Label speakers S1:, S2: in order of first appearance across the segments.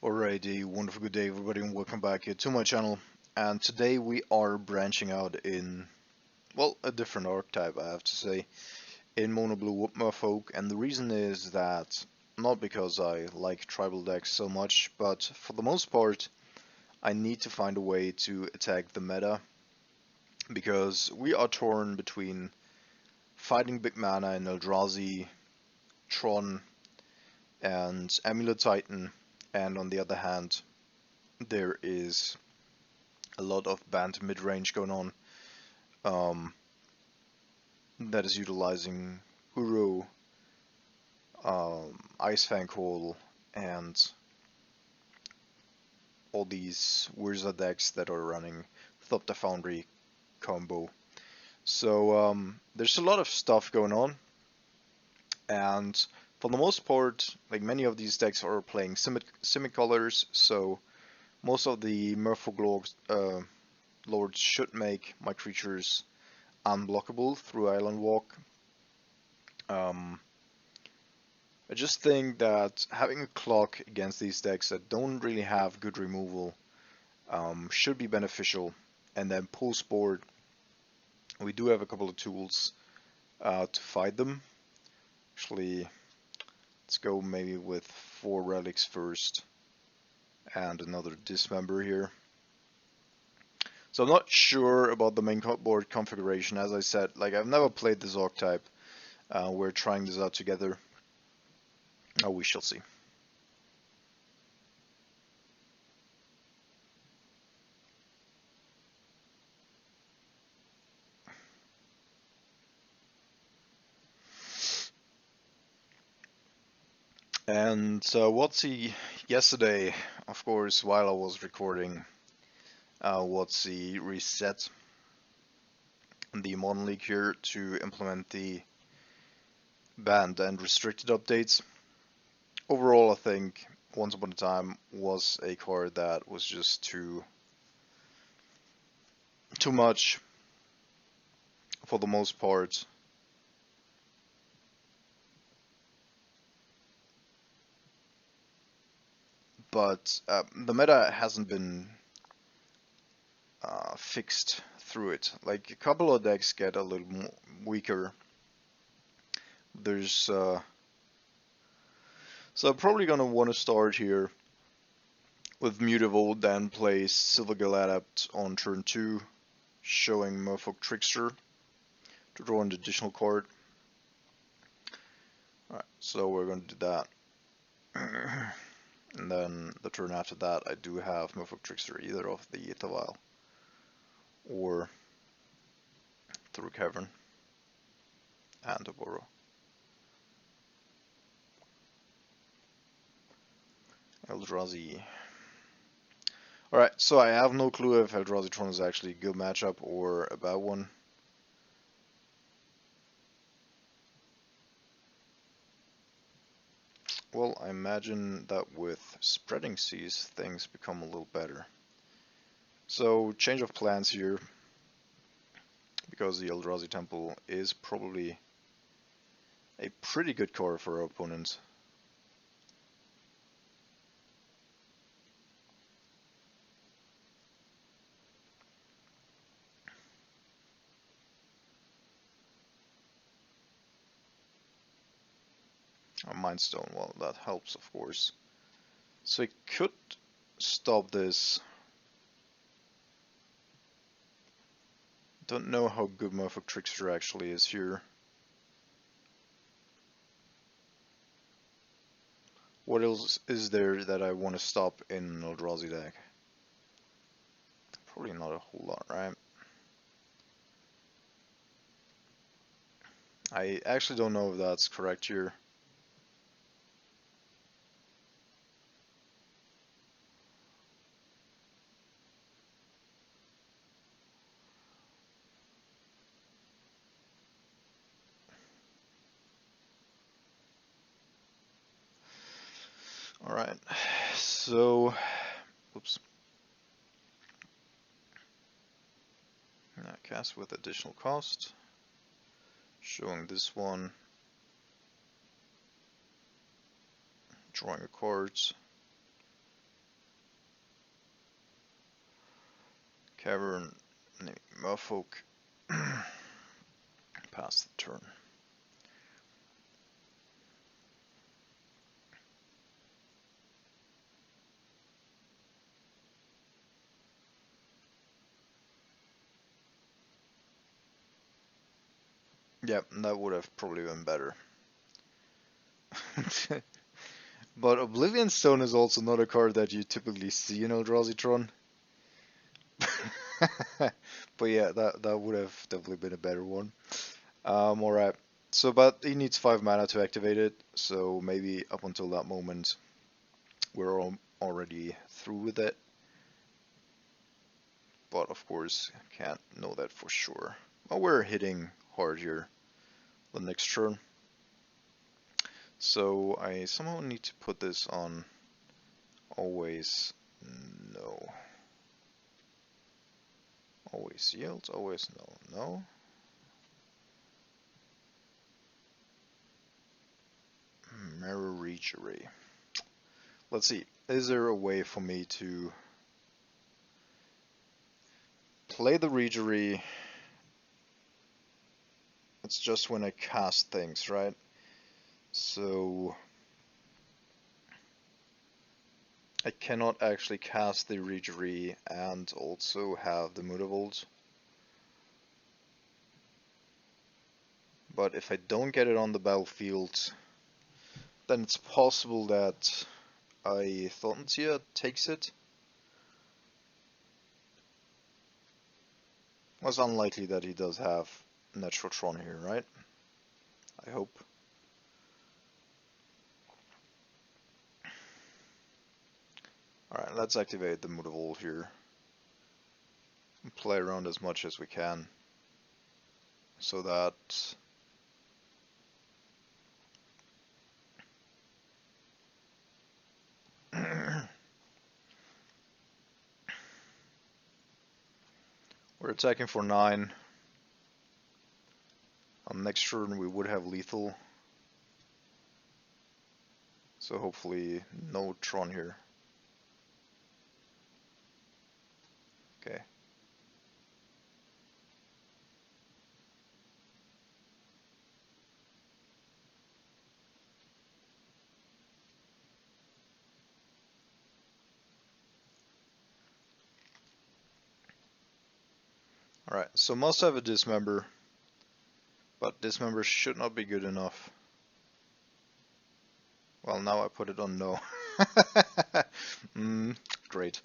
S1: Alrighty, wonderful good day everybody and welcome back here to my channel. And today we are branching out in, well, a different archetype I have to say, in Mono Blue Merfolk. And the reason is that, not because I like tribal decks so much, but for the most part I need to find a way to attack the meta. Because we are torn between fighting big mana in Eldrazi, Tron, and Amulet Titan, and on the other hand there is a lot of Bant mid-range going on that is utilizing Uro, Ice Fang Hole, and all these Wyrza decks that are running Thopter Foundry combo. So there's a lot of stuff going on, and for the most part, like many of these decks are playing Simic colors, so most of the Merfolk lords should make my creatures unblockable through Island Walk. I just think that having a clock against these decks that don't really have good removal should be beneficial. And then post board, we do have a couple of tools to fight them. Actually, let's go maybe with 4 relics first and another dismember here. So I'm not sure about the main board configuration. As I said, like I've never played this archetype. We're trying this out together. We shall see. And WotC yesterday, of course, while I was recording, WotC reset the Modern League here to implement the banned and restricted updates. Overall, I think Once Upon a Time was a card that was just too much for the most part. But the meta hasn't been fixed through it. Like a couple of decks get a little more weaker. There's so I'm probably gonna want to start here with Mutable, then play Silvergill Adept on turn 2, showing Merfolk Trickster to draw an additional card. Alright, so we're going to do that. And then the turn after that I do have Merfolk Trickster either off the Aether Vial or through Cavern and a Burrow. Eldrazi. Alright, so I have no clue if Eldrazi Tron is actually a good matchup or a bad one. Well, I imagine that with Spreading Seas things become a little better. So change of plans here, because the Eldrazi Temple is probably a pretty good card for our opponent. Mindstone, well, that helps of course. So I could stop this. Don't know how good Merfolk Trickster actually is here. What else is there that I want to stop in an Eldrazi deck? Probably not a whole lot, right? I actually don't know if that's correct here. Alright, so, oops. Cast with additional cost. Showing this one. Drawing a card. Cavern, Merfolk. Pass the turn. Yep, that would have probably been better. But Oblivion Stone is also not a card that you typically see in Eldrazi Tron. But yeah, that would have definitely been a better one. Alright. So, but he needs 5 mana to activate it, so maybe up until that moment we're already through with it. But of course, can't know that for sure. Well, we're hitting hard here the next turn. So I somehow need to put this on always no. Always yield, always no. Mirror Reach Array. Let's see, is there a way for me to play the Reach Array? It's just when I cast things, right? So I cannot actually cast the Reach Array and also have the Mutavault. But if I don't get it on the battlefield, then it's possible that Thorntia takes it. Well, it's unlikely that he does have natural Tron here, right? I hope. Alright, let's activate the Mutavault here. And play around as much as we can. So that we're attacking for 9. On next turn we would have lethal. So hopefully no Tron here. Okay. Alright, so must have a Dismember. But Dismember should not be good enough. Well, now I put it on no. Great.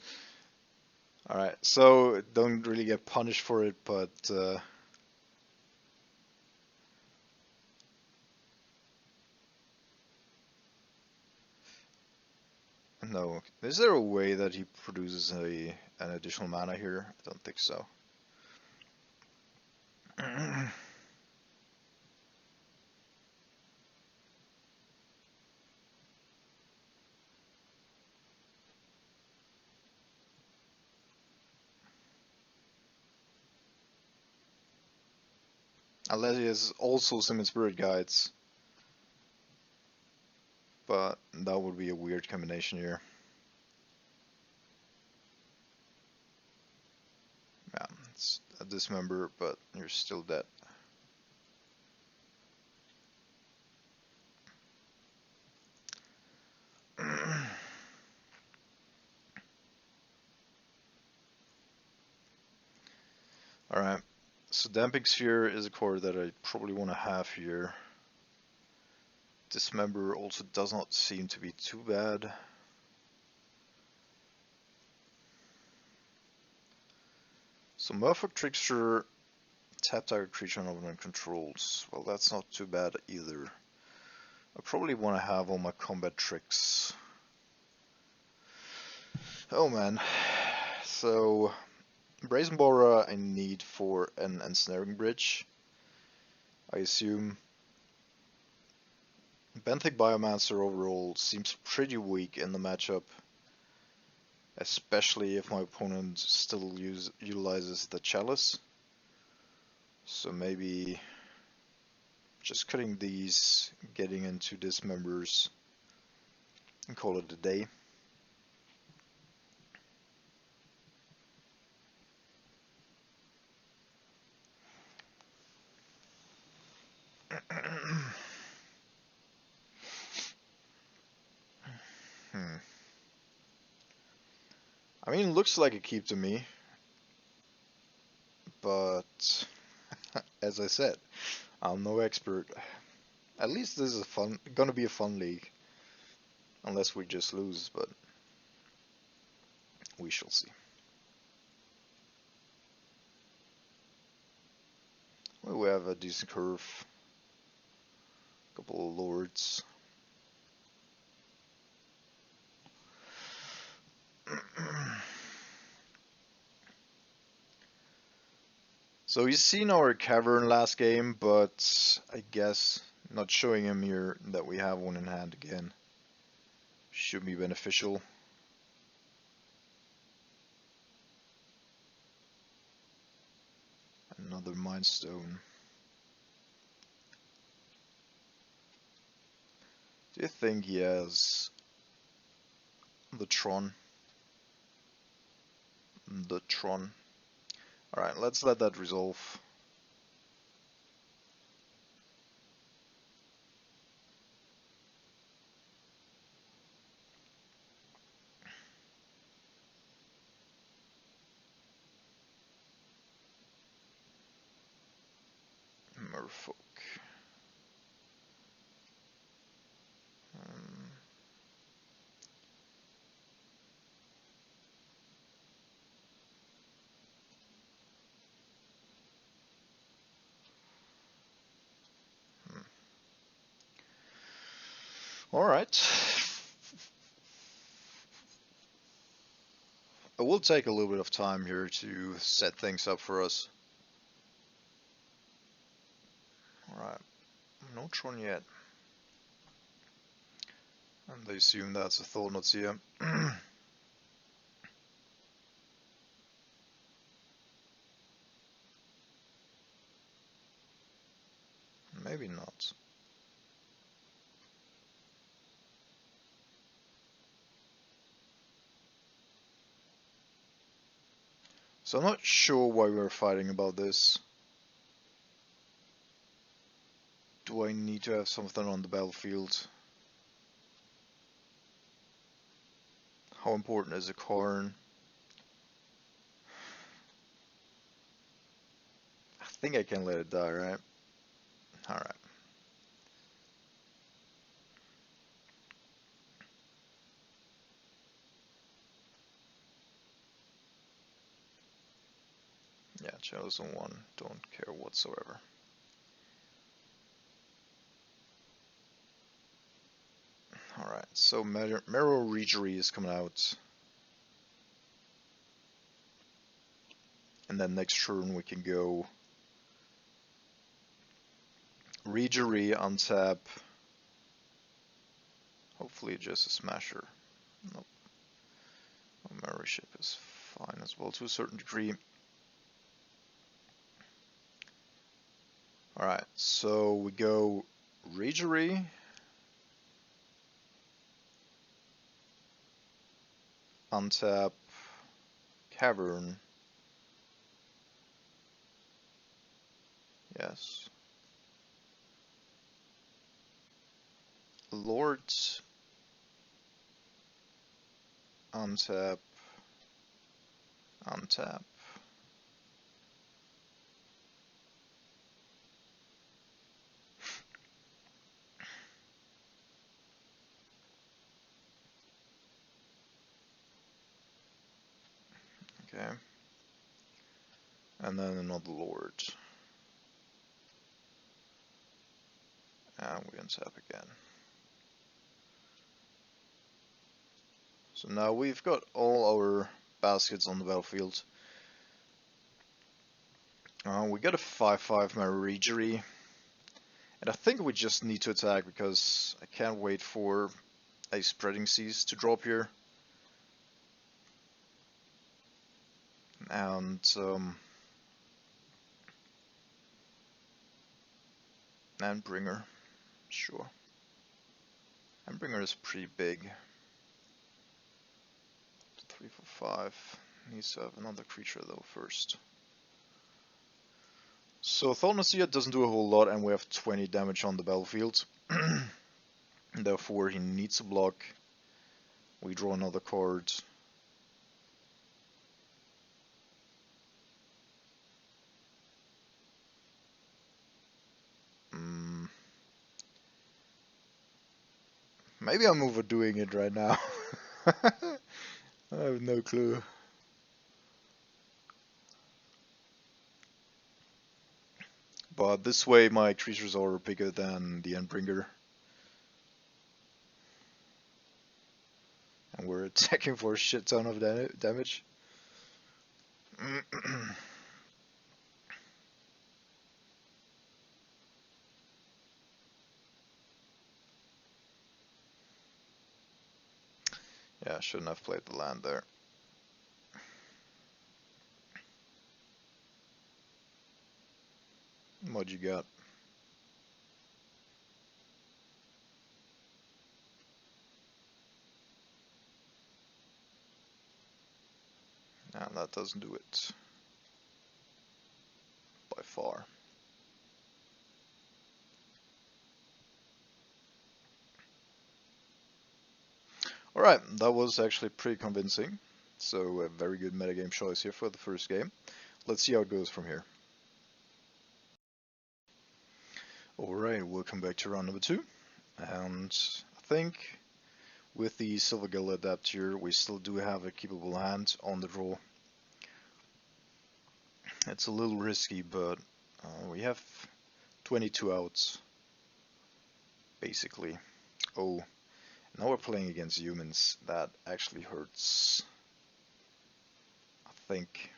S1: Alright, so don't really get punished for it, but no. Is there a way that he produces an additional mana here? I don't think so. Unless he has also Summon Spirit Guides. But that would be a weird combination here. Yeah, it's a Dismember, but you're still dead. Alright, so Damping Sphere is a card that I probably want to have here. Dismember also does not seem to be too bad. So Merfolk Trickster, tap target creature no one controls. Well, that's not too bad either. I probably want to have all my combat tricks. Oh man. So Brazen Borer I need for an Ensnaring Bridge, I assume. Benthic Biomancer overall seems pretty weak in the matchup, especially if my opponent still utilizes the Chalice. So maybe just cutting these, getting into Dismembers, and call it a day. I mean, it looks like a keep to me, but as I said, I'm no expert. At least this is gonna be a fun league, unless we just lose, but we shall see. Well, we have a decent curve, couple of lords. So he's seen our cavern last game, but I guess not showing him here that we have one in hand again should be beneficial. Another Mind Stone. Do you think he has the Tron? The Tron. Alright, let's let that resolve. Merfolk. Alright. It will take a little bit of time here to set things up for us. Alright. No Tron yet. And I assume that's a Thornotsia. Maybe not. So I'm not sure why we're fighting about this. Do I need to have something on the battlefield? How important is a corn? I think I can let it die, right? Alright. Yeah, chosen one. Don't care whatsoever. Alright, so Merrow Regery is coming out. And then next turn we can go Regery, untap. Hopefully just a smasher. Nope. Merrow Ship is fine as well to a certain degree. Alright, so we go Regery. Untap. Cavern. Yes. Lords. Untap. Untap. Okay. And then another Lord. And we untap again. So now we've got all our baskets on the battlefield. We got a 5/5 Mariegery. And I think we just need to attack because I can't wait for a Spreading Seas to drop here. And Bringer, sure. And Bringer is pretty big. 3 for 5. Needs to have another creature though first. So Thaunosia doesn't do a whole lot, and we have 20 damage on the battlefield. Therefore he needs a block. We draw another card. Maybe I'm overdoing it right now. I have no clue. But this way my creatures are bigger than the Endbringer. And we're attacking for a shit ton of damage. Yeah, shouldn't have played the land there. What you got? Nah, that doesn't do it. By far. Alright, that was actually pretty convincing. So a very good metagame choice here for the first game. Let's see how it goes from here. Alright, welcome back to round number 2. And I think with the Silvergill Adapter we still do have a keepable hand on the draw. It's a little risky, but we have 22 outs, basically. Oh, now we're playing against humans. That actually hurts, I think.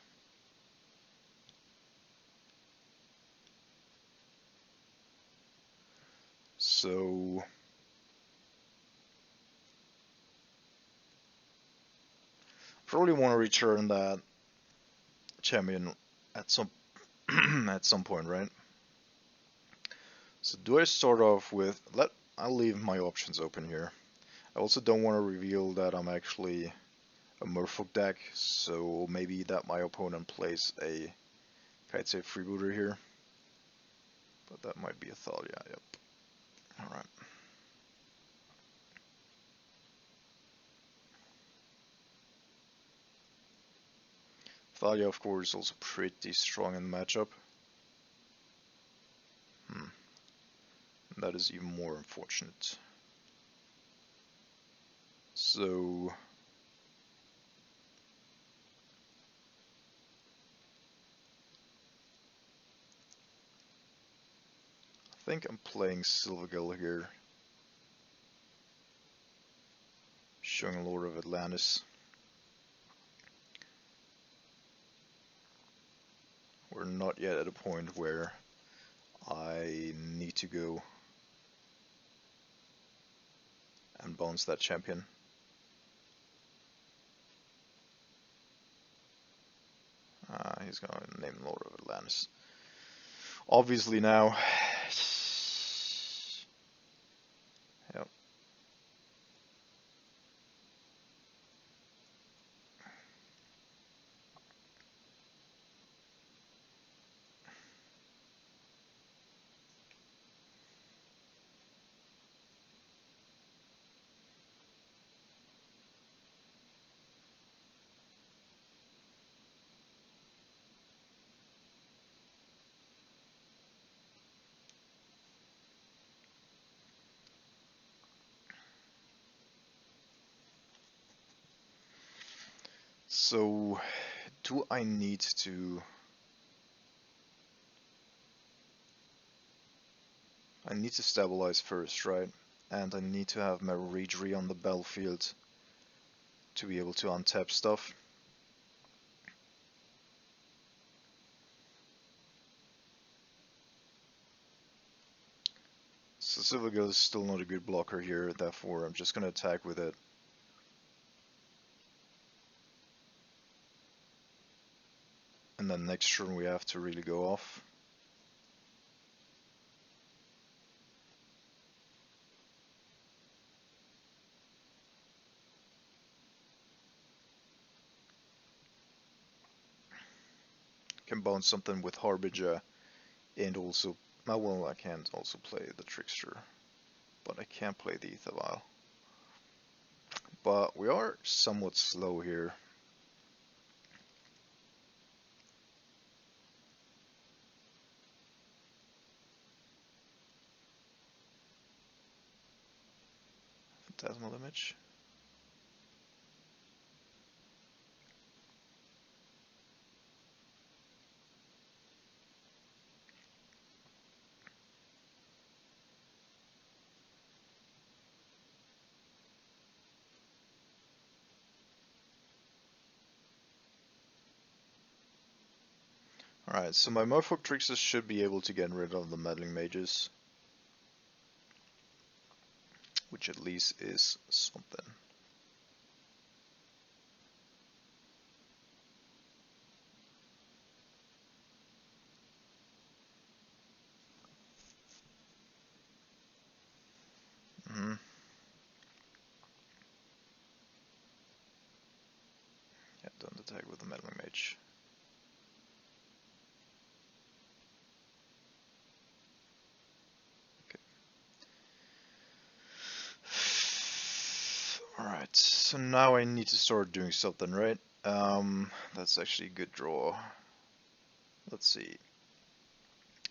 S1: So probably want to return that champion at some at some point, right? So do I start off with I'll leave my options open here. I also don't want to reveal that I'm actually a Merfolk deck, so maybe that my opponent plays a Kite freebooter here. But that might be a thought, yeah, yep. Alright. Thalia, of course, is also pretty strong in the matchup. That is even more unfortunate. So I think I'm playing Silvergill here, showing Lord of Atlantis. We're not yet at a point where I need to go and bounce that champion. He's gonna name Lord of Atlantis. Obviously now. Yep. So, do I need to... I need to stabilize first, right? And I need to have my Ragery on the battlefield to be able to untap stuff. So Silvergill is still not a good blocker here, therefore I'm just gonna attack with it. And then next turn we have to really go off. Can bounce something with Harbinger and also... well, I can't also play the Trickster, but I can play the Ether Vial. But we are somewhat slow here. damage. Alright, so my Merfolk Tricksters should be able to get rid of the Meddling Mages. Which at least is something. Mm-hmm. Yeah, don't attack with the Meddling Mage. Alright, so now I need to start doing something, right? That's actually a good draw. Let's see.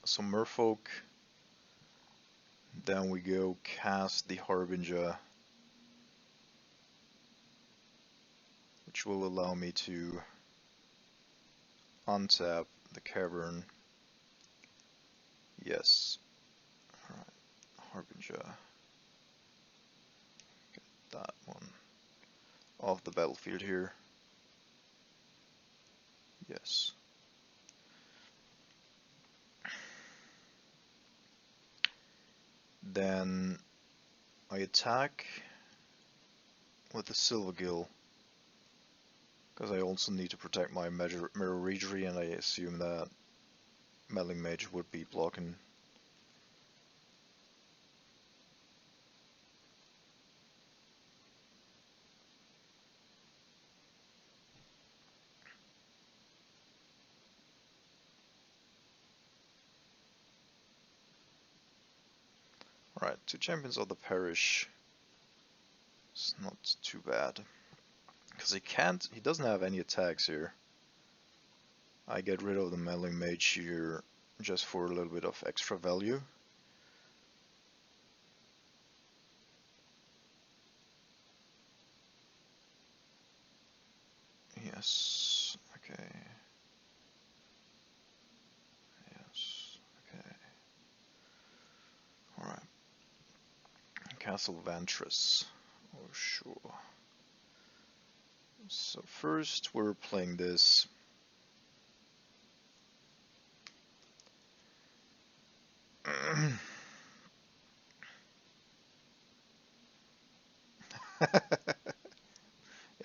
S1: So Merfolk. Then we go cast the Harbinger, which will allow me to untap the Cavern. Yes. Alright, Harbinger. Get that one off the battlefield here. Yes. Then I attack with the Silvergill, because I also need to protect my Mirror Readery, and I assume that Meddling Mage would be blocking. Right, 2 Champions of the Parish. It's not too bad. Because he doesn't have any attacks here. I get rid of the Meddling Mage here just for a little bit of extra value. Yes, okay. Yes, okay. Alright. Castle Vantress. Oh, sure. So first we're playing this.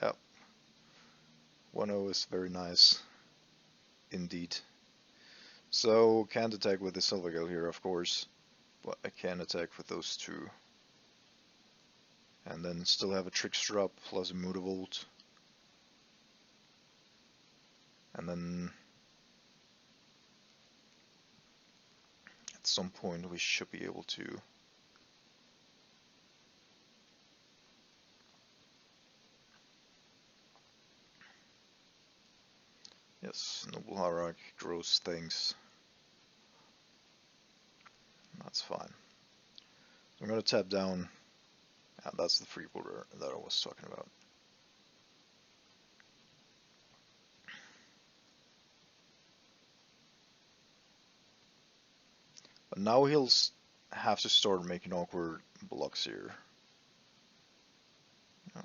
S1: Yep. 1-0 is very nice. Indeed. So can't attack with the Silvergill here, of course. But I can attack with those two. And then still have a Trickster up plus a Mutavolt. And then at some point we should be able to yes, Noble Hierarch grows things. That's fine. I'm gonna tap down. Yeah, that's the freeboarder that I was talking about. But now he'll have to start making awkward blocks here. Yeah.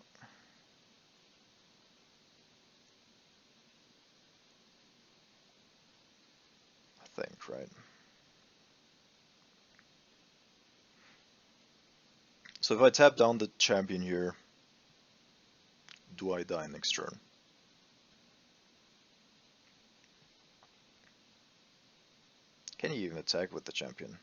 S1: I think, right? So if I tap down the champion here, do I die next turn? Can he even attack with the champion?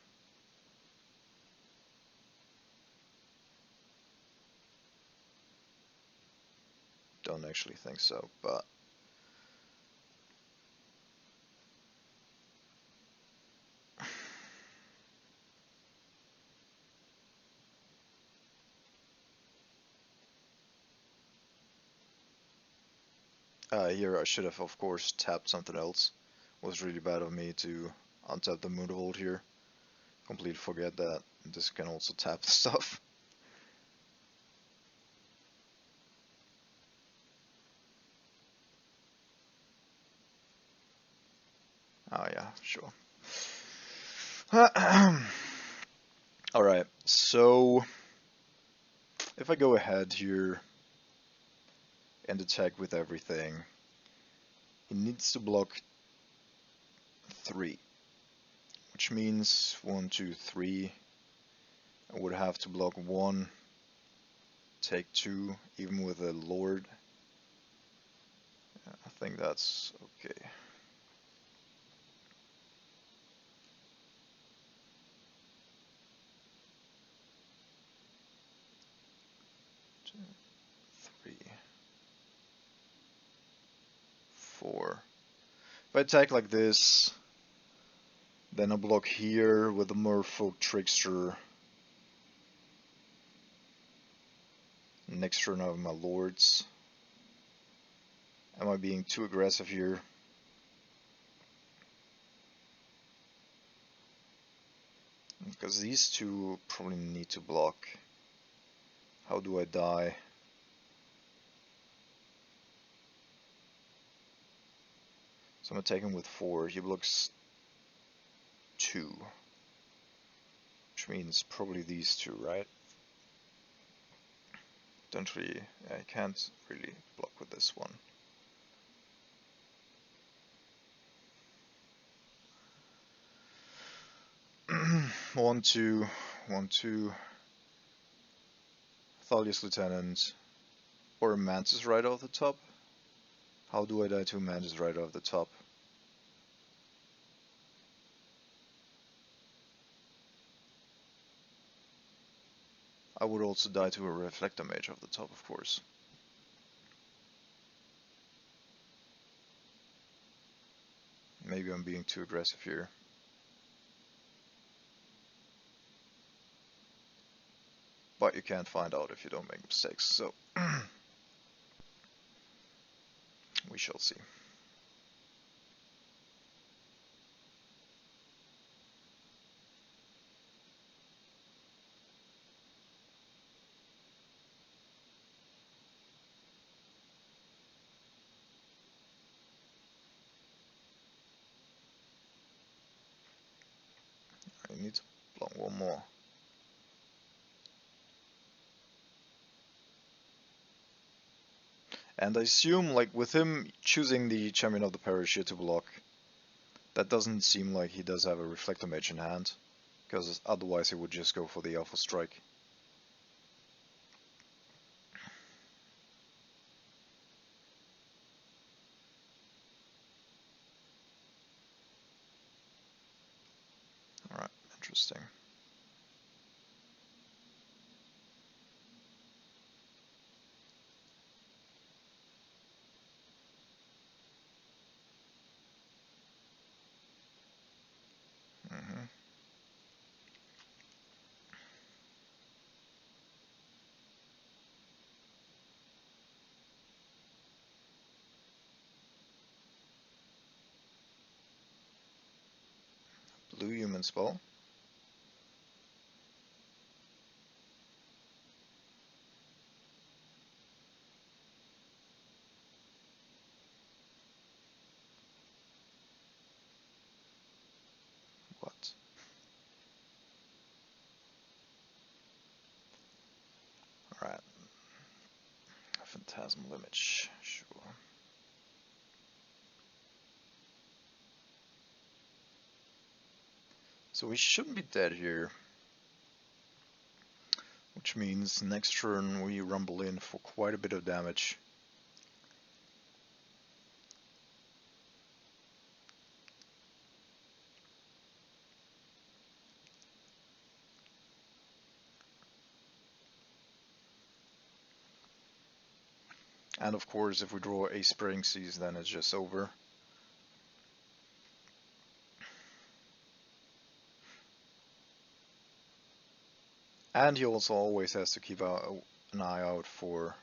S1: Don't actually think so, but here I should have, of course, tapped something else. It was really bad of me to untap the Moonhold here. Completely forget that this can also tap the stuff. Oh yeah, sure. Alright, so if I go ahead here and attack with everything, he needs to block 3, which means 1, 2, 3. I would have to block 1, take 2, even with a Lord. I think that's okay. Two, 3, 4. If I attack like this, then I block here with the Merfolk Trickster. Next turn I have my Lords. Am I being too aggressive here? Because these two probably need to block. How do I die? So I'm attacking with 4. He blocks 2. Which means probably these two, right? Don't really... I can't really block with this one. One, two, 1, 2. Thalia's Lieutenant. Or a Mantis right off the top. How do I die to a Mantis right off the top? I would also die to a Reflector Mage off the top, of course. Maybe I'm being too aggressive here. But you can't find out if you don't make mistakes, so we shall see. I need to block one more. And I assume, like, with him choosing the Champion of the Parish here to block, that doesn't seem like he does have a Reflector Mage in hand, because otherwise he would just go for the Alpha Strike. Alright, interesting. Blue human spell. What? Alright. Phantasmal Image, sure. So we shouldn't be dead here. Which means next turn we rumble in for quite a bit of damage. And of course, if we draw a Spring Seas, then it's just over. And he also always has to keep an eye out for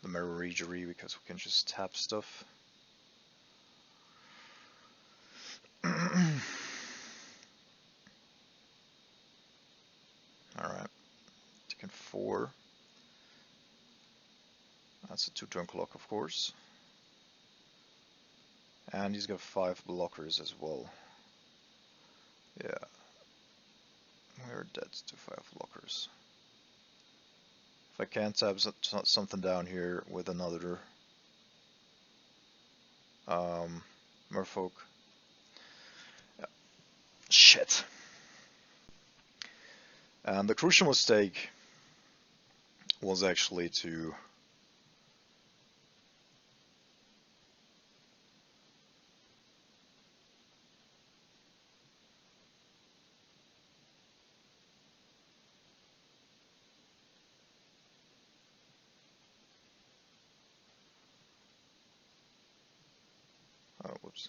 S1: the Mirror Regery, because we can just tap stuff. Alright. Taking 4. That's a 2-turn clock, of course. And he's got 5 blockers as well. Yeah. We're dead to 5 blockers. If I can't tap something down here with another Merfolk. Yeah. Shit. And the crucial mistake was actually to whoops.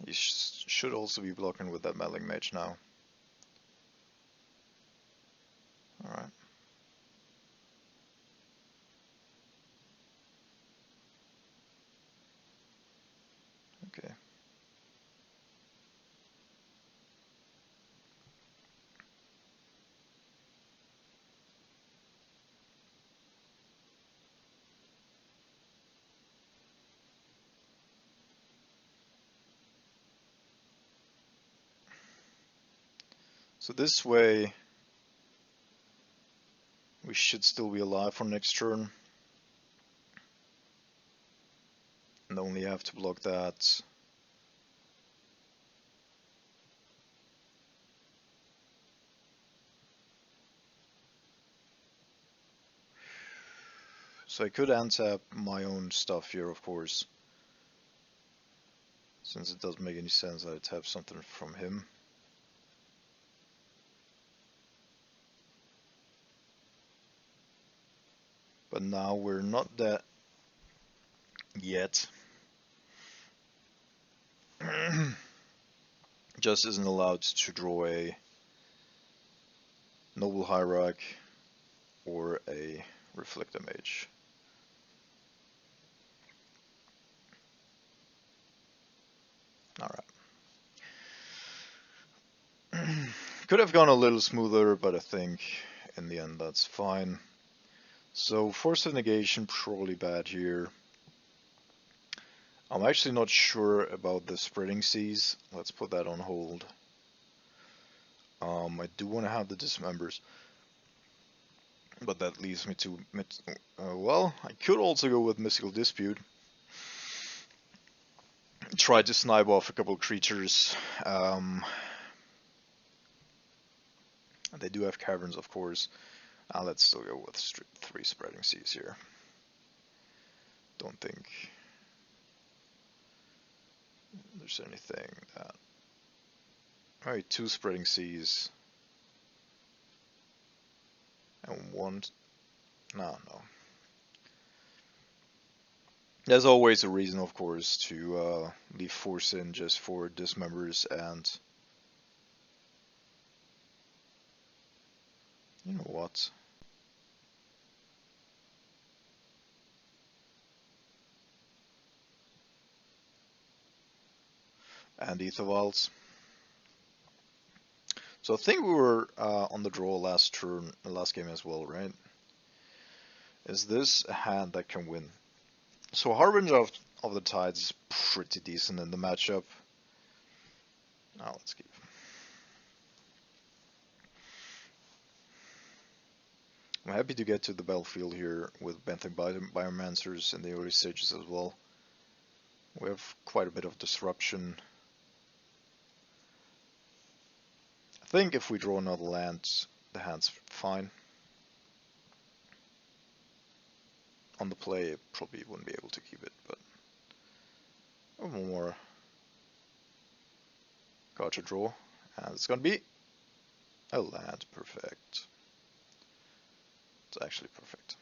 S1: He should also be blocking with that meddling mage now. Alright. Okay. So this way we should still be alive for next turn. And only have to block that. So I could untap my own stuff here, of course. Since it doesn't make any sense that I tap something from him. But now we're not that yet. Just isn't allowed to draw a Noble Hierarch or a Reflector Mage. Alright. Could have gone a little smoother, but I think in the end that's fine. So Force of Negation, probably bad here. I'm actually not sure about the Spreading Seas. Let's put that on hold. I do want to have the Dismembers. But that leaves me to... well, I could also go with Mystical Dispute. Try to snipe off a couple of creatures. They do have caverns, of course. Let's still go with 3 Spreading Seas here. Don't think there's anything that... Alright, 2 Spreading Seas. And 1... No. There's always a reason, of course, to leave Force in just for Dismembers and... You know what? And Ether Vials. So I think we were on the draw last game as well, right? Is this a hand that can win? So Harbinger of the Tides is pretty decent in the matchup. Now let's keep. I'm happy to get to the battlefield here with Banthic Biomancers in the early stages as well. We have quite a bit of disruption. I think if we draw another land, the hand's fine. On the play, I probably wouldn't be able to keep it, but one more card to draw, and it's gonna be a land. Perfect. It's actually perfect.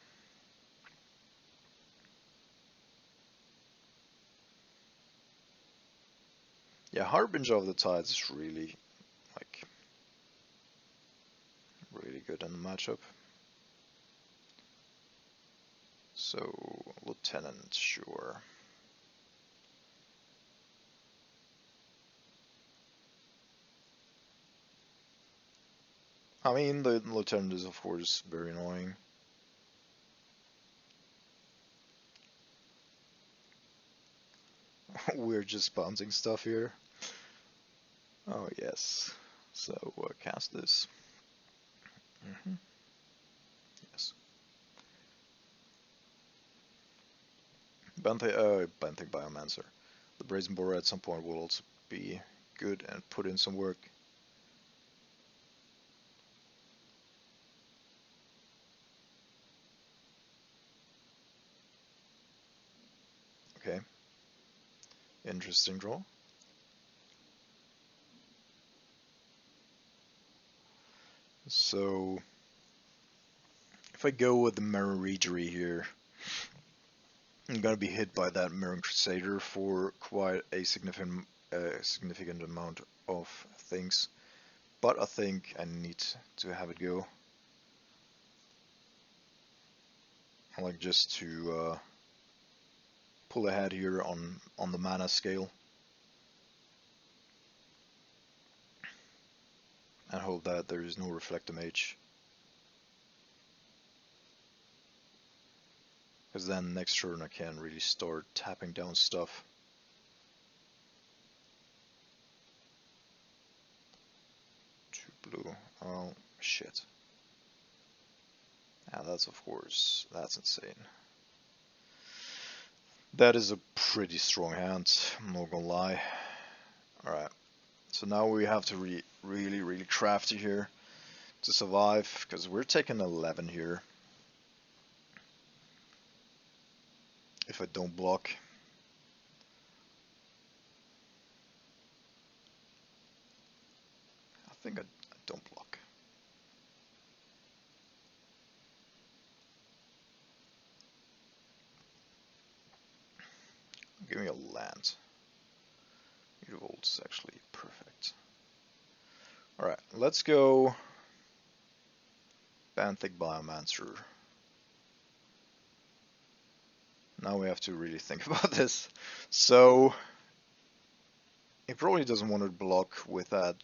S1: Yeah, Harbinger of the Tides is really really good in the matchup. So, Lieutenant, sure. I mean, the Lieutenant is of course very annoying. We're just bouncing stuff here. Oh yes. So, cast this. Yes. Banthic Biomancer. The Brazen Borer at some point will also be good and put in some work. Okay. Interesting draw. So, if I go with the Maraudery here, I'm gonna be hit by that Mirren Crusader for quite a significant amount of things. But I think I need to have it go. I like just to pull ahead here on the mana scale. And hope that there is no Reflector Mage. Because then next turn I can really start tapping down stuff. Two blue. Oh, shit. Yeah, that's of course, that's insane. That is a pretty strong hand, I'm not gonna lie. Alright, so now we have to really crafty here to survive, because we're taking 11 here. If I don't block. I think I don't block. Give me a land. Revolt is actually perfect. Alright, let's go Banthic Biomancer. Now we have to really think about this. So, he probably doesn't want to block with that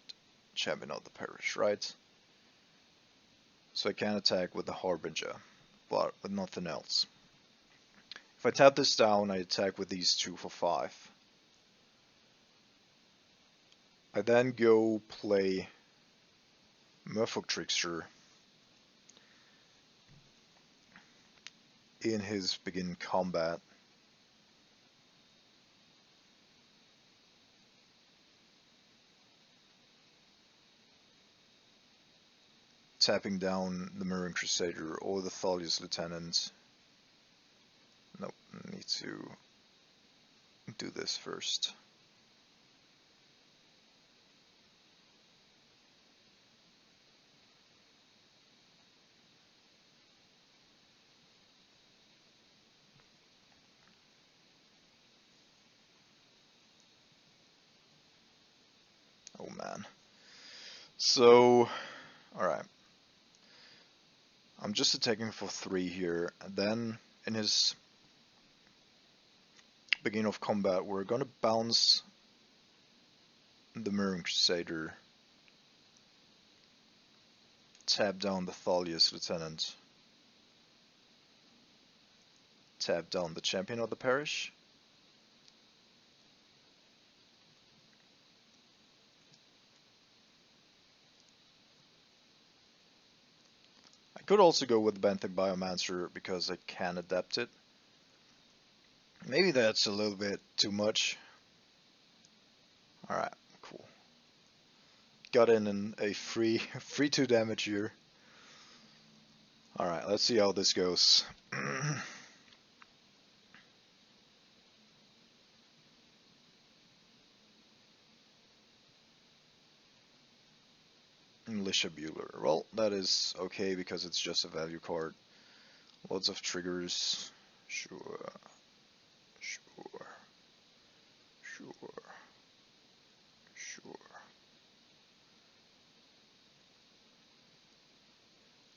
S1: Champion of the Parish, right? So I can attack with the Harbinger, but with nothing else. If I tap this down, I attack with these two for 5. I then go play Merfolk Trickster in his begin combat. Tapping down the Mirren Crusader or the Thalius Lieutenant. Nope, need to do this first. Oh man. So, alright. I'm just attacking for 3 here, and then in his beginning of combat we're gonna bounce the Mirren Crusader, tap down the Thalius Lieutenant, tap down the Champion of the Parish, I could also go with Banthic Biomancer because I can adapt it. Maybe that's a little bit too much. Alright, cool. Got in a free 2 damage here. Alright, let's see how this goes. Militia Bueller. Well, that is okay because it's just a value card. Lots of triggers. Sure. Sure. Sure. Sure.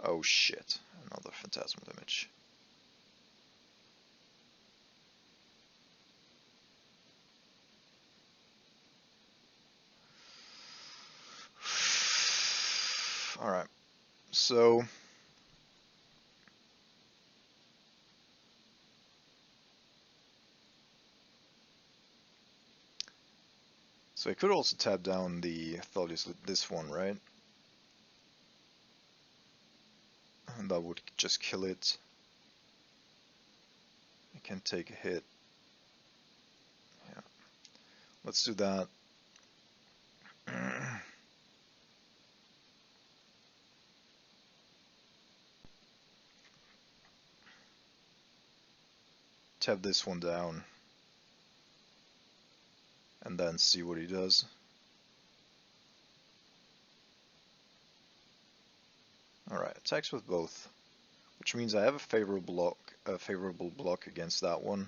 S1: Oh shit, another phantasmal image. Alright, so I could also tap down the Tholius with this one, right? And that would just kill it. I can take a hit. Yeah, let's do that. Tap this one down. And then see what he does. Alright, attacks with both. Which means I have a favorable block against that one.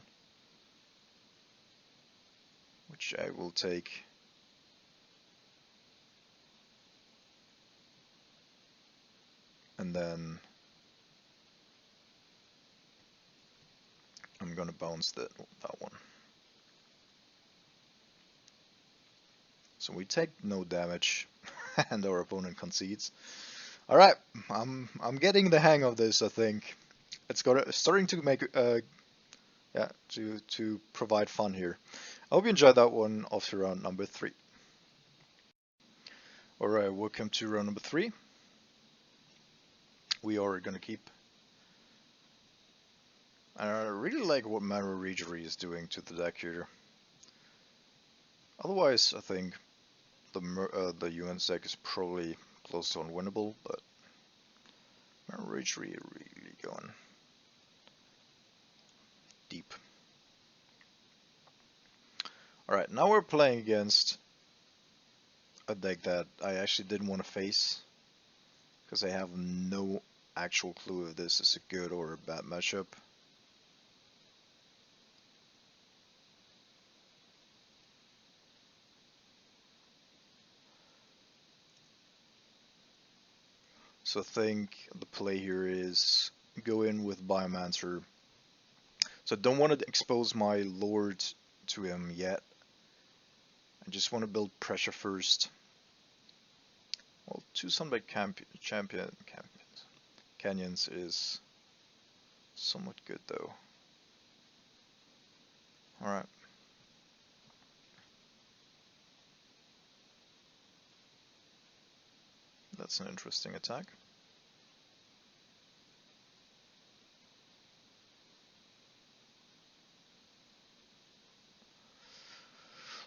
S1: Which I will take. And then I'm gonna bounce that one. So we take no damage, and our opponent concedes. All right, I'm getting the hang of this. I think it's starting to make yeah, to provide fun here. I hope you enjoyed that one off to round number 3. All right, welcome to round number 3. We are gonna keep. I really like what Merfolk is doing to the deck here. Otherwise, I think the UN deck is probably close to unwinnable, but Merfolk really going deep. Alright, now we're playing against a deck that I actually didn't want to face, because I have no actual clue if this is a good or a bad matchup. So I think the play here is go in with Biomancer. So I don't want to expose my Lord to him yet. I just want to build pressure first. Well, 2 Sunbite Canyons is somewhat good though. Alright. That's an interesting attack.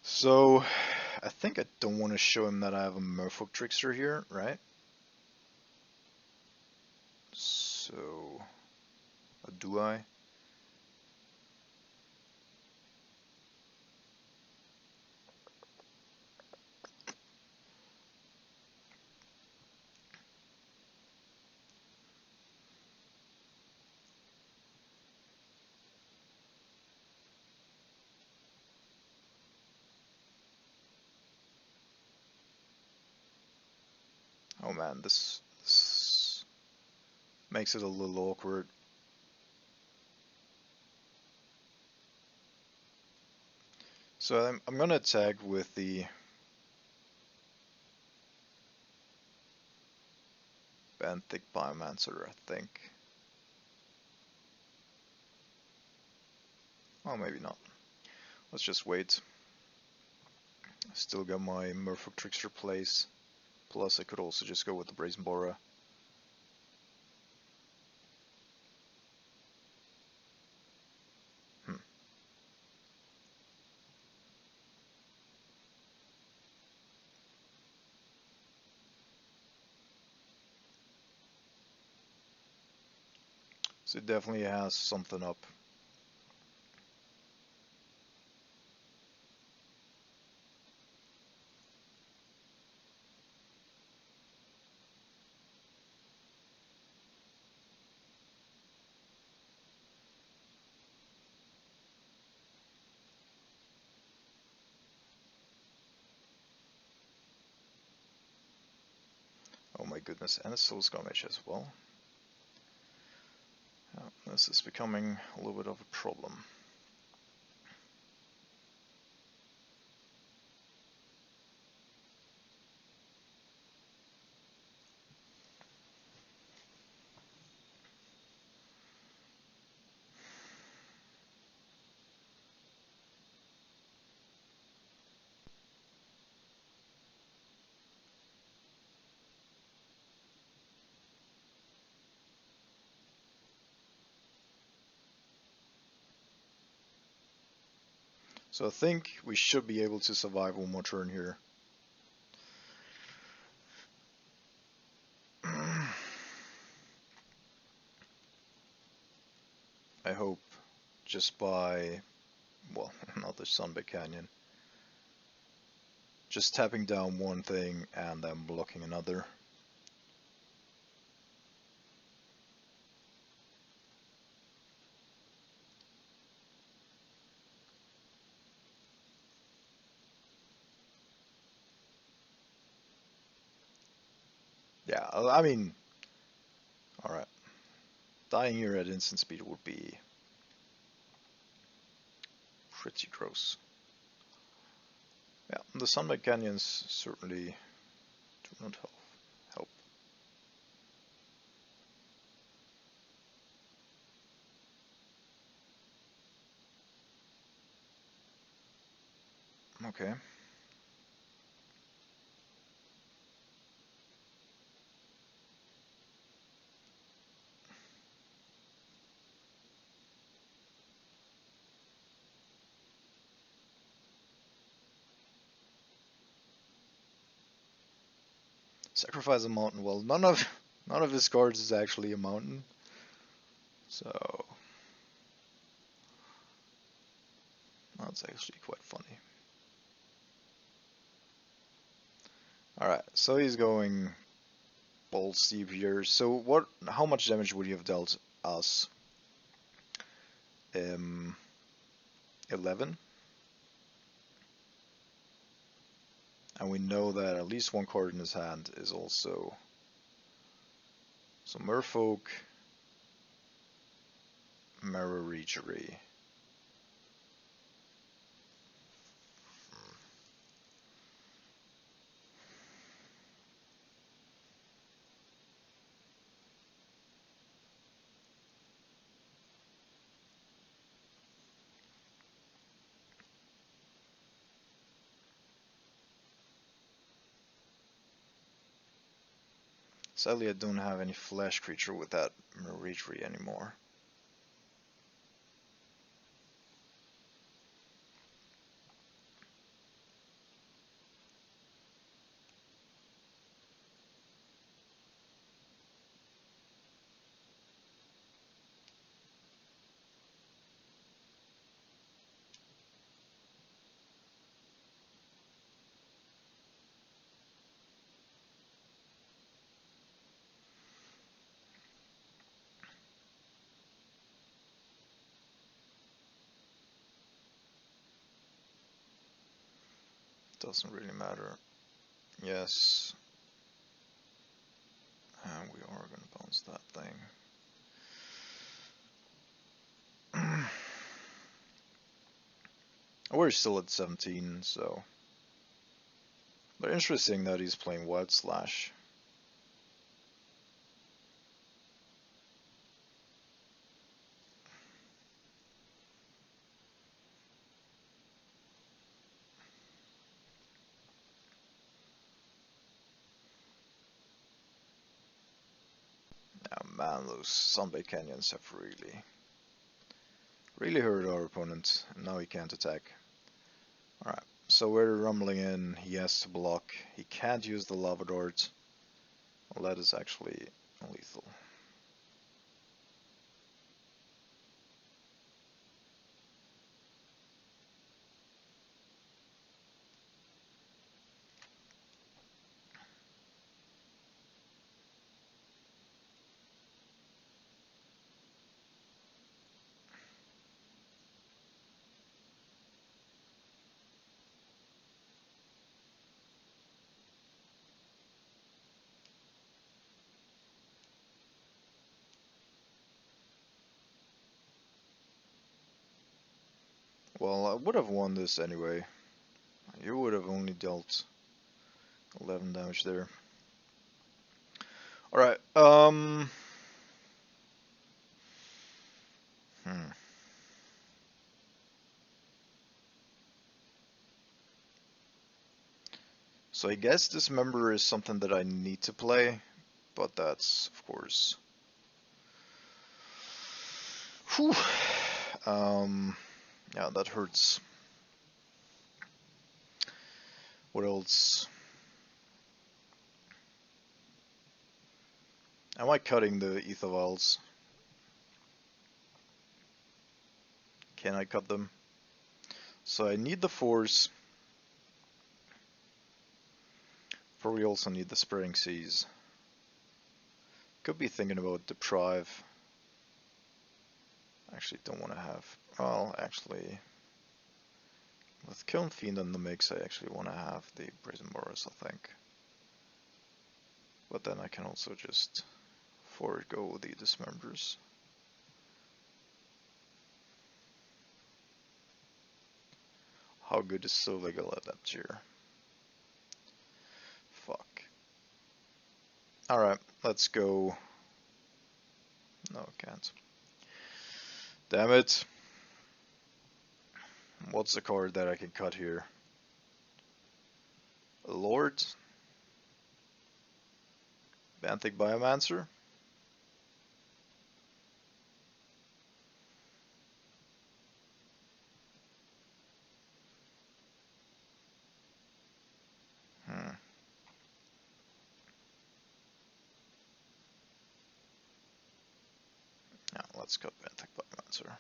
S1: So, I think I don't want to show him that I have a Merfolk Trickster here, right? So, do I? Oh man, this makes it a little awkward. So I'm gonna attack with the Banthic Biomancer, I think. Oh, maybe not. Let's just wait. I still got my Merfolk Trickster place. Plus, I could also just go with the Brazen Bora. So it definitely has something up. Oh my goodness, and a Soul Skirmish as well. This is becoming a little bit of a problem. So I think we should be able to survive one more turn here. I hope just by, well, another Sunbed Canyon. Just tapping down one thing and then blocking another. Yeah, I mean, alright. Dying here at instant speed would be pretty gross. Yeah, the Sunbed Canyons certainly do not help. Okay. Sacrifice a mountain. Well, none of his cards is actually a mountain. So that's actually quite funny. Alright, so he's going balls deep here. So how much damage would he have dealt us? 11. And we know that at least one card in his hand is also... So Merfolk, Merfolk. Sadly, I don't have any flash creature with that Merfolk anymore. Doesn't really matter. Yes. And we are going to bounce that thing. We're still at 17, so... But interesting that he's playing Wild Slash. Oh man, those Sunbed Canyons have really hurt our opponent, and now he can't attack. Alright, so we're rumbling in, he has to block, he can't use the Lava Dart. Well, that is actually lethal. Well, I would have won this anyway. You would have only dealt 11 damage there. Alright, So I guess Dismember is something that I need to play, but that's, of course... Whew. Yeah, that hurts. What else? Am I cutting the Ether Vials? Can I cut them? So I need the Force. Probably also need the Spreading Seas. Could be thinking about Deprive. Actually, don't want to have... Well, actually... With Kiln Fiend in the mix, I actually want to have the Brazen Boros, I think. But then I can also just forego the Dismembers. How good is Solegal at that tier? Fuck. Alright, let's go. No, can't. Damn it. What's the card that I can cut here? Lord? Banthic Biomancer? Yeah, let's cut Banthic Biomancer.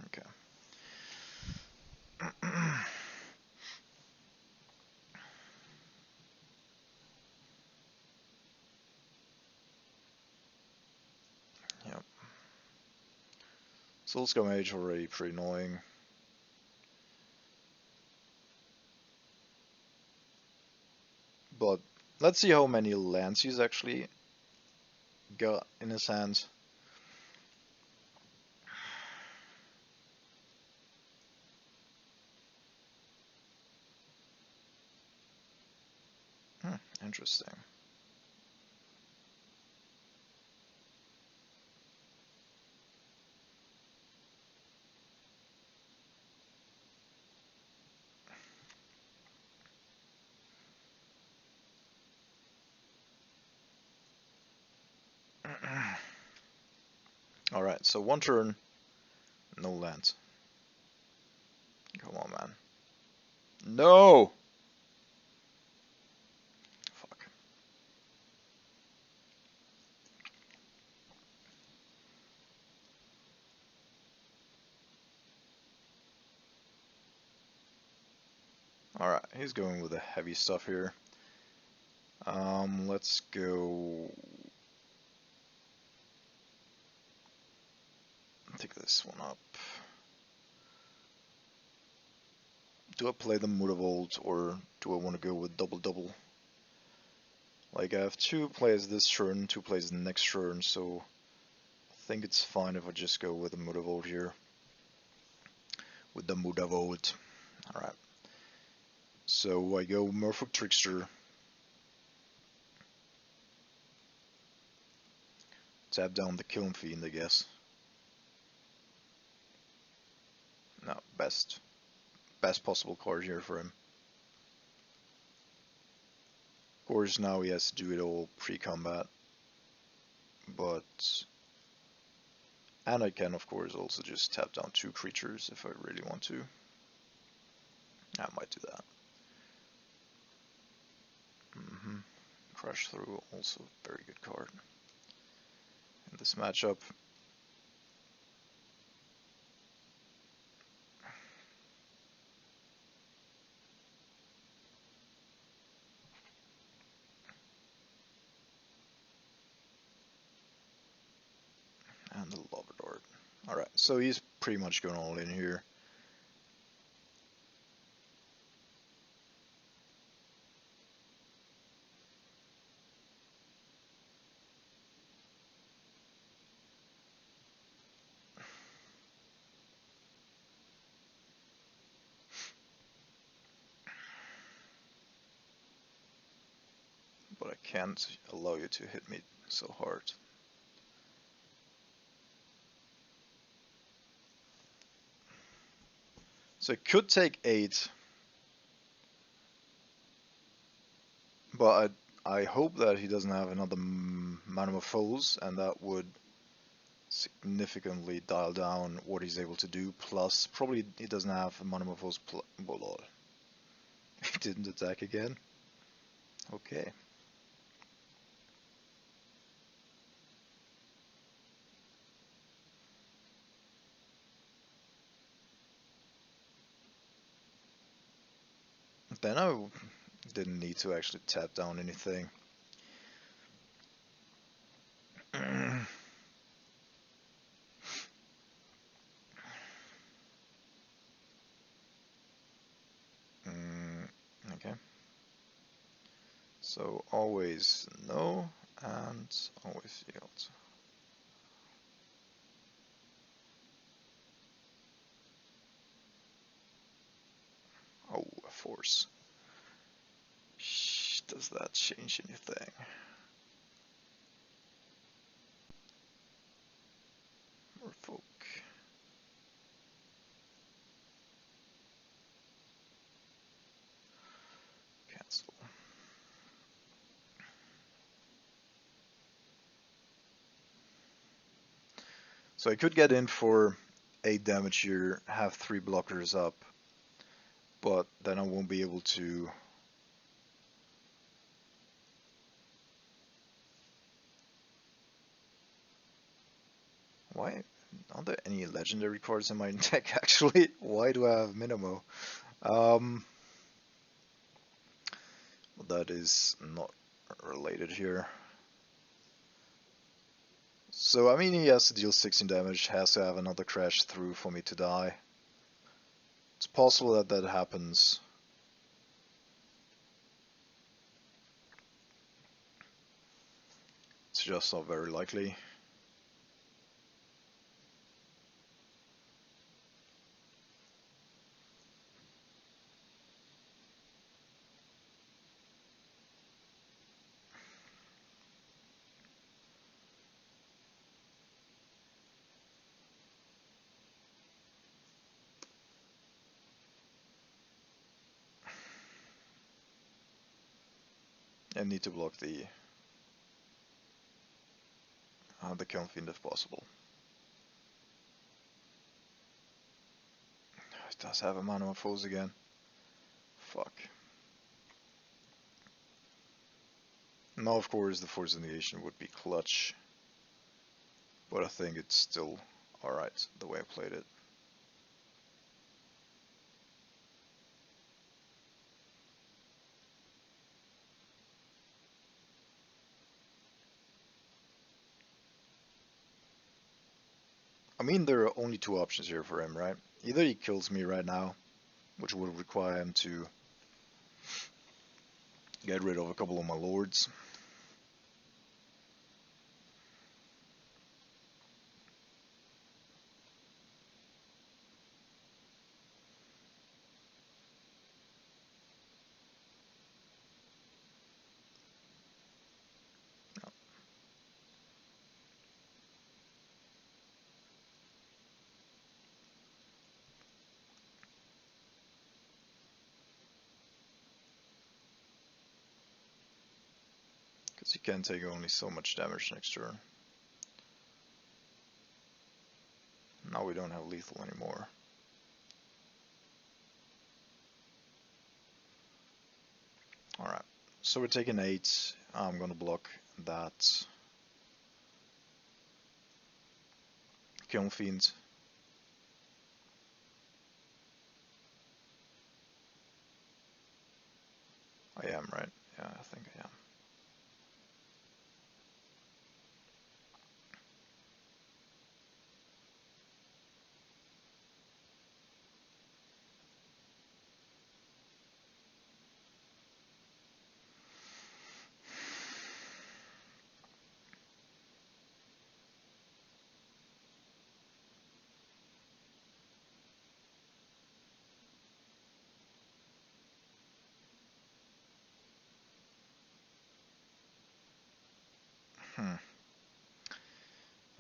S1: Okay. Yep. Soulscum Mage already pretty annoying. But let's see how many lands he's actually got in his hands. Interesting. Alright, so one turn, no lands. Come on, man. No! Fuck. Alright, he's going with the heavy stuff here. Let's go... Take this one up. Do I play the Mutavolt or do I want to go with double? Like I have 2 plays this turn, 2 plays the next turn, so I think it's fine if I just go with the Mutavolt here. With the Mutavolt. Alright. So I go Merfolk Trickster. Tap down the Kiln Fiend, I guess. No, best possible card here for him. Of course, now he has to do it all pre-combat. But... And I can, of course, also just tap down 2 creatures if I really want to. I might do that. Crush Through, also a very good card in this matchup. And the Lava Dart. Alright, so he's pretty much going all in here. but I can't allow you to hit me so hard. So it could take 8, but I hope that he doesn't have another Manamorphose, and that would significantly dial down what he's able to do. Plus, probably he doesn't have a Manamorphose. Well, he didn't attack again. Okay. Then I didn't need to actually tap down anything. Okay. So always no, and always yield. Oh, a force. Does that change anything? Merfolk. Cancel. So I could get in for 8 damage here, have 3 blockers up, but then I won't be able to. Why aren't there any legendary cards in my deck actually? Why do I have Minimo? That is not related here. So I mean he has to deal 16 damage, has to have another crash through for me to die. It's possible that that happens. It's just not very likely. I need to block the Kiln Fiend if possible. It does have a Manamorphose again. Fuck. Now of course the Force Negation would be clutch, but I think it's still alright the way I played it. I mean there are only 2 options here for him, right? Either he kills me right now, which would require him to get rid of a couple of my lords. Because he can take only so much damage next turn. Now we don't have lethal anymore. Alright, so we're taking 8. I'm gonna block that Kiln Fiend. I am, right? Yeah, I think I am.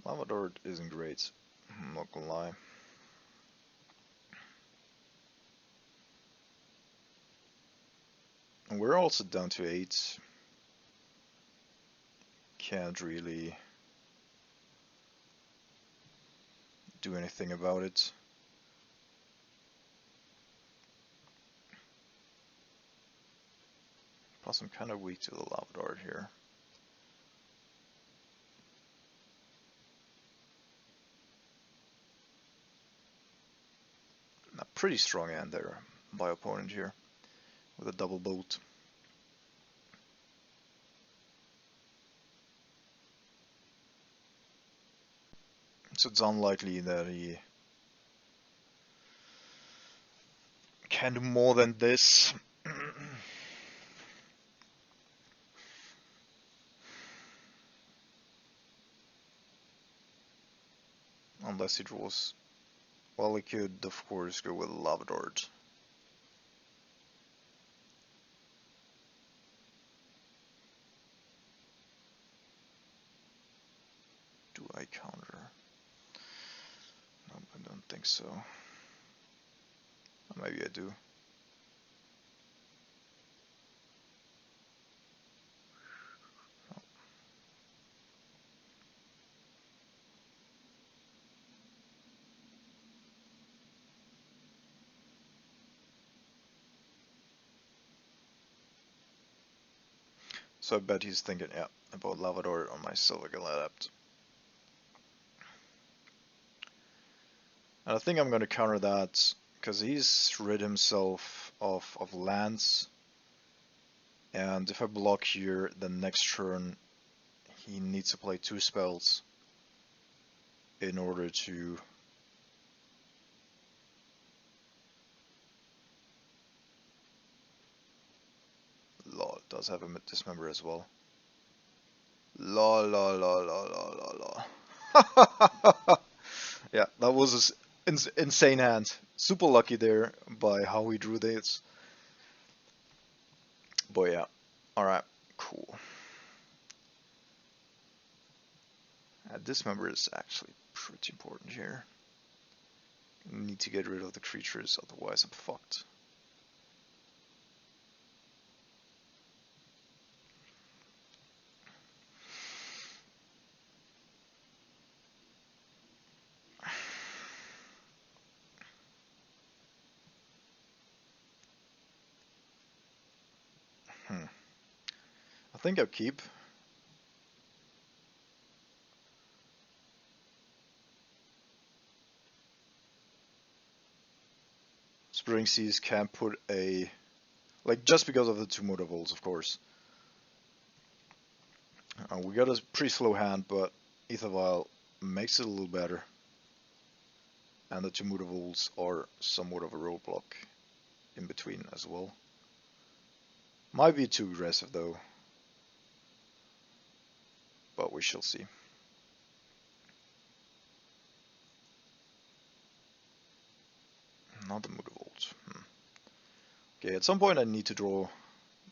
S1: Lava Dart isn't great, I'm not gonna lie. And we're also down to 8. Can't really do anything about it. Plus I'm kind of weak to the Lava Dart here. A pretty strong hand there by opponent here with a double bolt. So it's unlikely that he can do more than this. Unless he draws. Well, he could of course go with Lava Dart. Do I counter? No, I don't think so. Maybe I do. So I bet he's thinking, yeah, about Lava Dart on my Silver Adapt. And I think I'm going to counter that because he's rid himself of lands. And if I block here, then next turn he needs to play 2 spells in order to lol, it does have a dismember as well. Lol, lol, lol, lol, lol, lol, lol. Yeah, that was an insane hand. Super lucky there by how he drew this. But yeah, alright, cool. Dismember is actually pretty important here. Need to get rid of the creatures, otherwise I'm fucked. I think I'll keep. Spring Seas can put a... like, just because of the 2 Motor Volts, of course. We got a pretty slow hand, but Ether Vial makes it a little better. And the 2 Motor Volts are somewhat of a roadblock in between as well. Might be too aggressive though. But we shall see. Not the Motor Volt. Okay, at some point I need to draw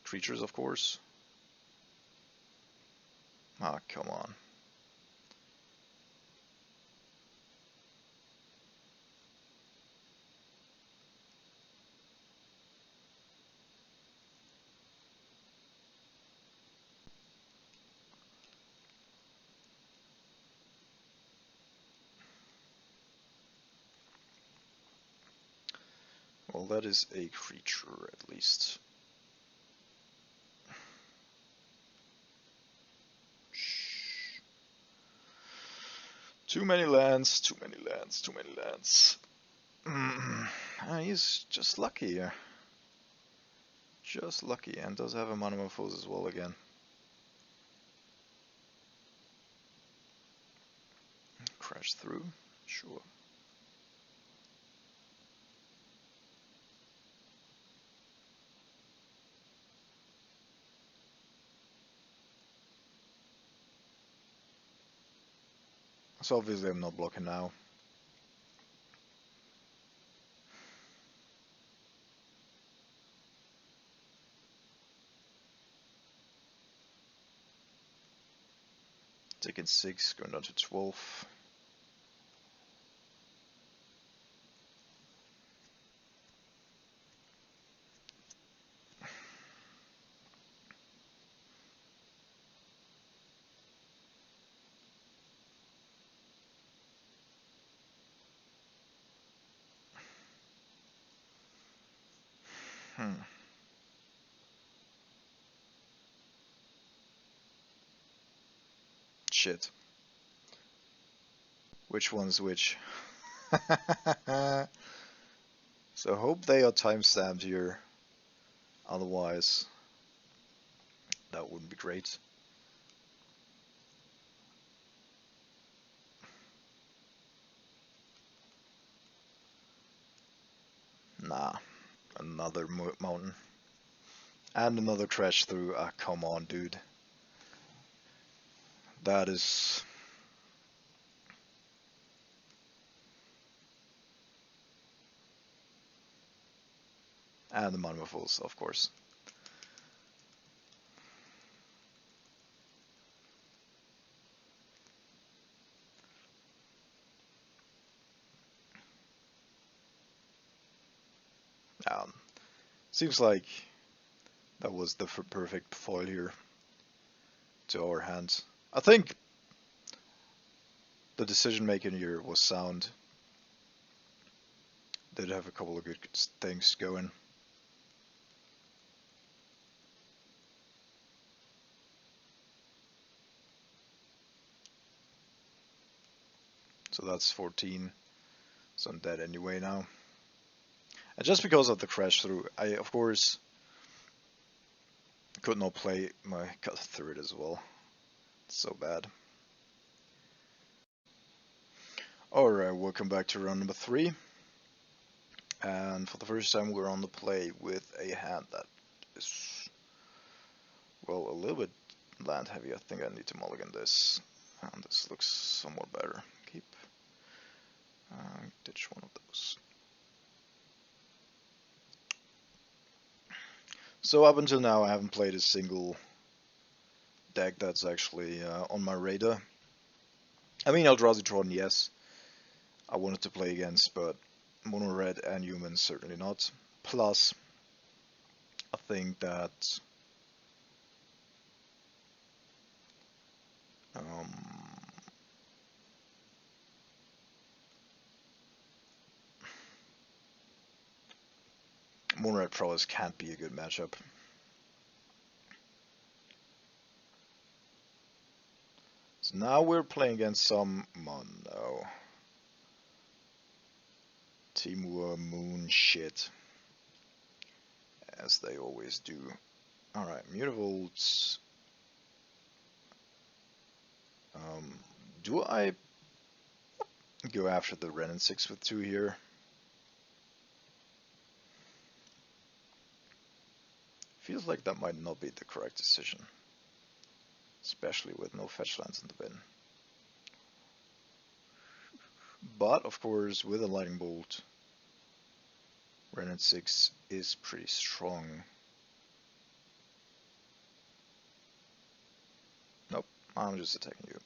S1: creatures, of course. Ah, come on. Well, that is a creature, at least. Shh. Too many lands, too many lands, too many lands. He's just lucky here. Just lucky, and does have a Monomorphose as well again. Crash through, sure. So obviously I'm not blocking now. Taking 6, going down to 12. Shit. Which one's which? So hope they are timestamped here. Otherwise, that wouldn't be great. Nah. Another mountain. And another crash through. Ah, come on, dude. That is... And the Merfolk, of course. Seems like that was the perfect foil here to our hand. I think the decision making here was sound. Did have a couple of good things going. So that's 14. So I'm dead anyway now. And just because of the crash through, I of course could not play my cut through it as well. It's so bad. Alright, welcome back to round number 3. And for the first time we're on the play with a hand that is, well, a little bit land heavy. I think I need to mulligan this. And this looks somewhat better. Keep. Ditch one of those. So up until now I haven't played a single deck that's actually on my radar. I mean, Eldrazi Tron, yes, I wanted to play against, but Mono Red and Humans certainly not. Plus, I think that Mono Red Prowess can't be a good matchup. So now we're playing against some Mono. Temur Moon shit. As they always do. Alright, Mutavolts. Do I go after the Ren and 6 with 2 here? Feels like that might not be the correct decision. Especially with no fetch lands in the bin. But, of course, with a Lightning Bolt, Ren and 6 is pretty strong. Nope, I'm just attacking you.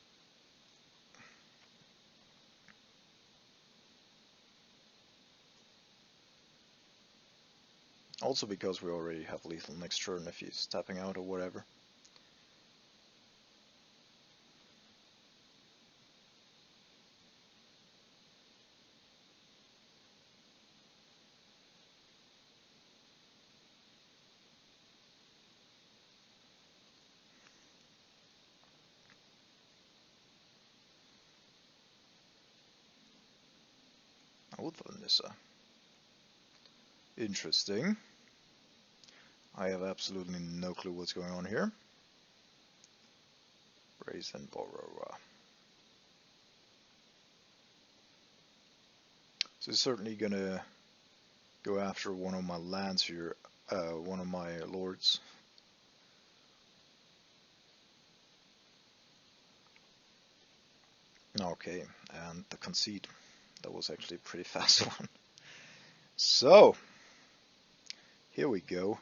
S1: Also because we already have lethal next turn if he's tapping out or whatever. Oh, Nissa. Interesting. I have absolutely no clue what's going on here. Brazen Borrower. So he's certainly gonna go after one of my lands here, one of my lords. Okay, and the concede. That was actually a pretty fast one. So, here we go.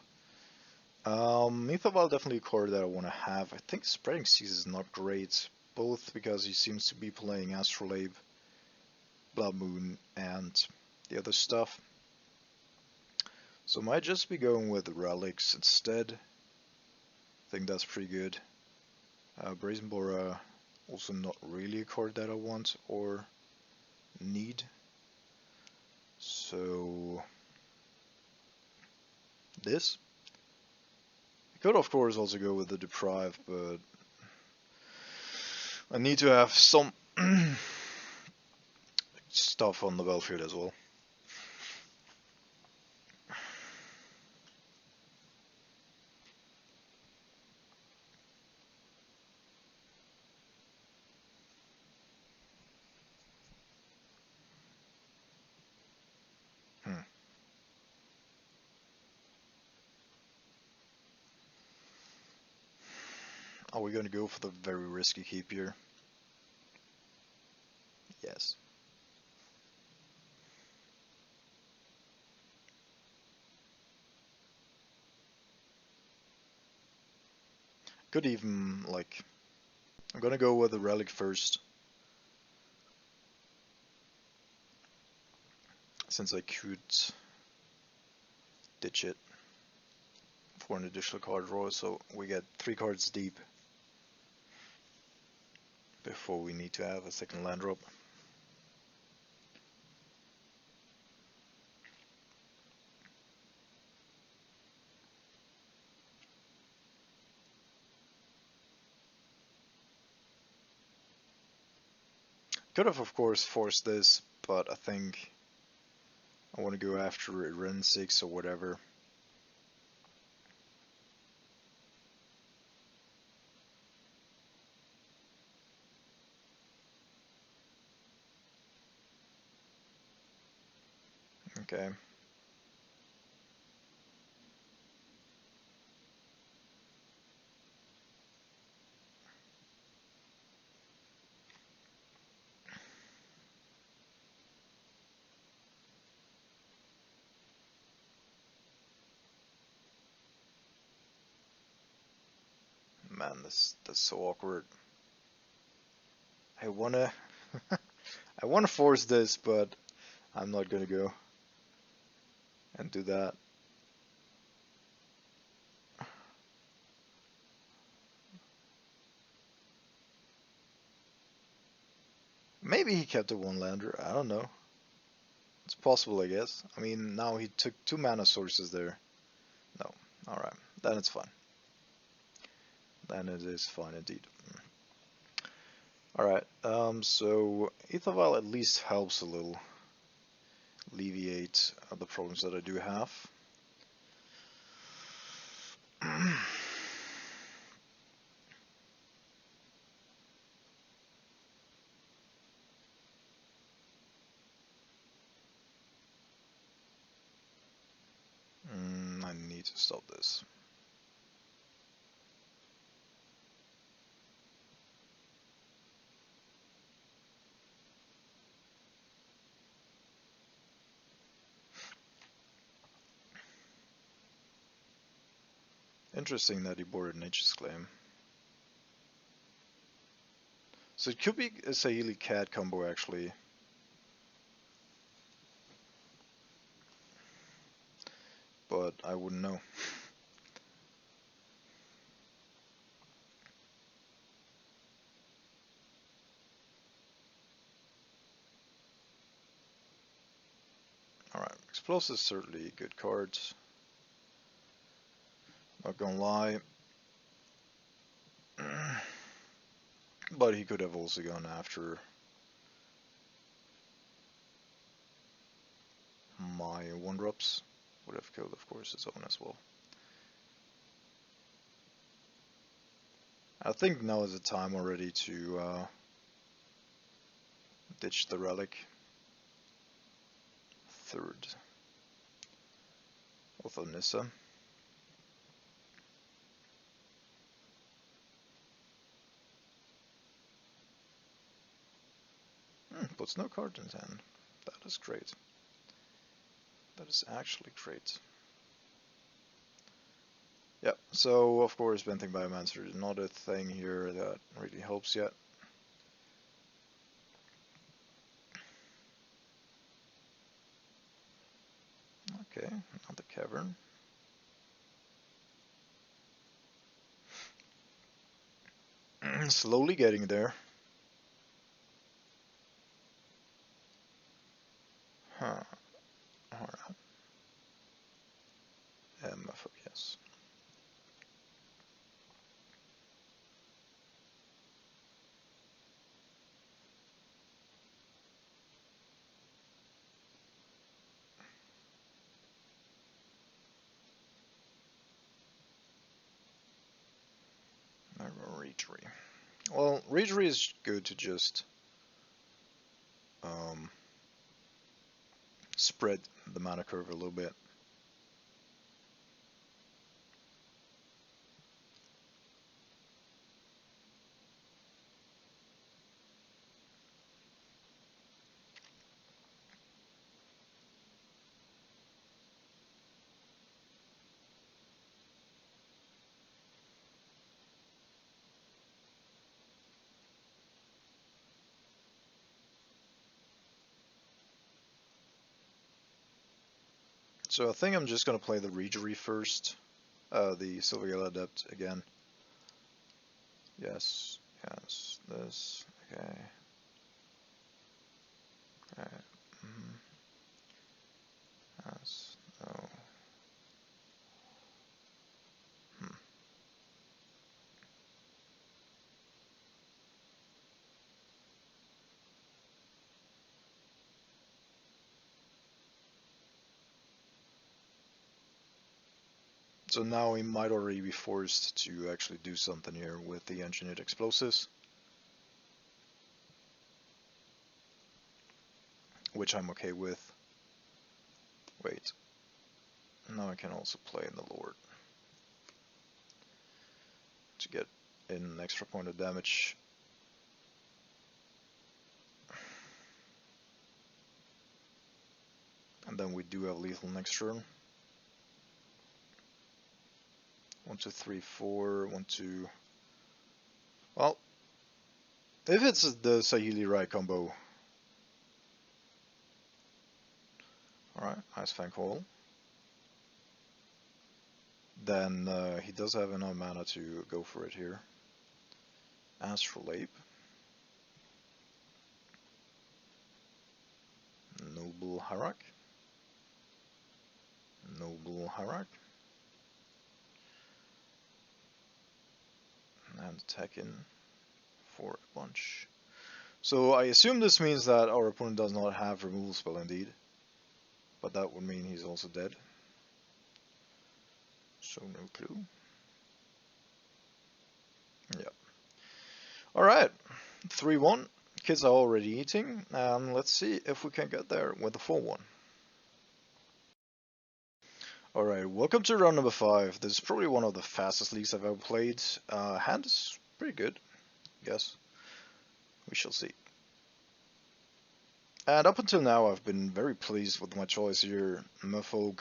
S1: Mythoval definitely a card that I want to have. I think Spreading Seas is not great, both because he seems to be playing Astrolabe, Blood Moon, and the other stuff. So might just be going with the relics instead. I think that's pretty good. Brazen Bora, also not really a card that I want or need. So this. I could of course also go with the Deprive, but I need to have some stuff on the battlefield as well. Are we going to go for the very risky keep here? Yes. Could even, like, I'm gonna go with the relic first, since I could ditch it for an additional card draw, so we get 3 cards deep before we need to have a second land drop. Could have, of course, forced this, but I think I want to go after a Ren 6 or whatever. Okay. Man, that's so awkward. I wanna I wanna force this, but I'm not gonna go and do that. Maybe he kept a 1-lander, I don't know. It's possible, I guess. I mean, now he took 2 mana sources there. No, alright, then it's fine. Then it is fine indeed. Alright, so Ethervial at least helps a little alleviate the problems that I do have. I need to stop this. Interesting that he boarded Nature's Claim. So it could be a Saheeli Cat combo actually. But I wouldn't know. Alright, Explosive is certainly a good card. Not gonna lie. But he could have also gone after my 1-drops. Would have killed, of course, his own as well. I think now is the time already to ditch the relic. Third. Although Nissa. Puts no card in hand. That is great. That is actually great. Yeah, so of course Venting Biomancer is not a thing here that really helps yet. Cavern. Slowly getting there. Huh. Alright. Merfolk, yes. Reachery. Well, Reachery is good to just spread the mana curve a little bit. So I think I'm just gonna play the Reachery first. The Silvergale Adept again. Yes, yes, this, okay. Okay. Yes, no. Hmm. So now we might already be forced to actually do something here with the engineered explosives. Which I'm okay with. Wait. Now I can also play in the Lord. To get in an extra point of damage. And then we do have lethal next turn. 1, 2, 3, 4, 1, 2. Well, if it's the Sahili Rai combo. Alright, nice Fang Call. Then he does have enough mana to go for it here. Astral Ape. Noble Harak. Noble Harak. And attack in for a bunch. So I assume this means that our opponent does not have removal spell indeed. But that would mean he's also dead. So no clue. Yep. Alright. 3-1. Kids are already eating. And let's see if we can get there with a 4-1. Alright, welcome to round number 5. This is probably one of the fastest leagues I've ever played. Hand is pretty good, I guess. We shall see. And up until now I've been very pleased with my choice here. Merfolk.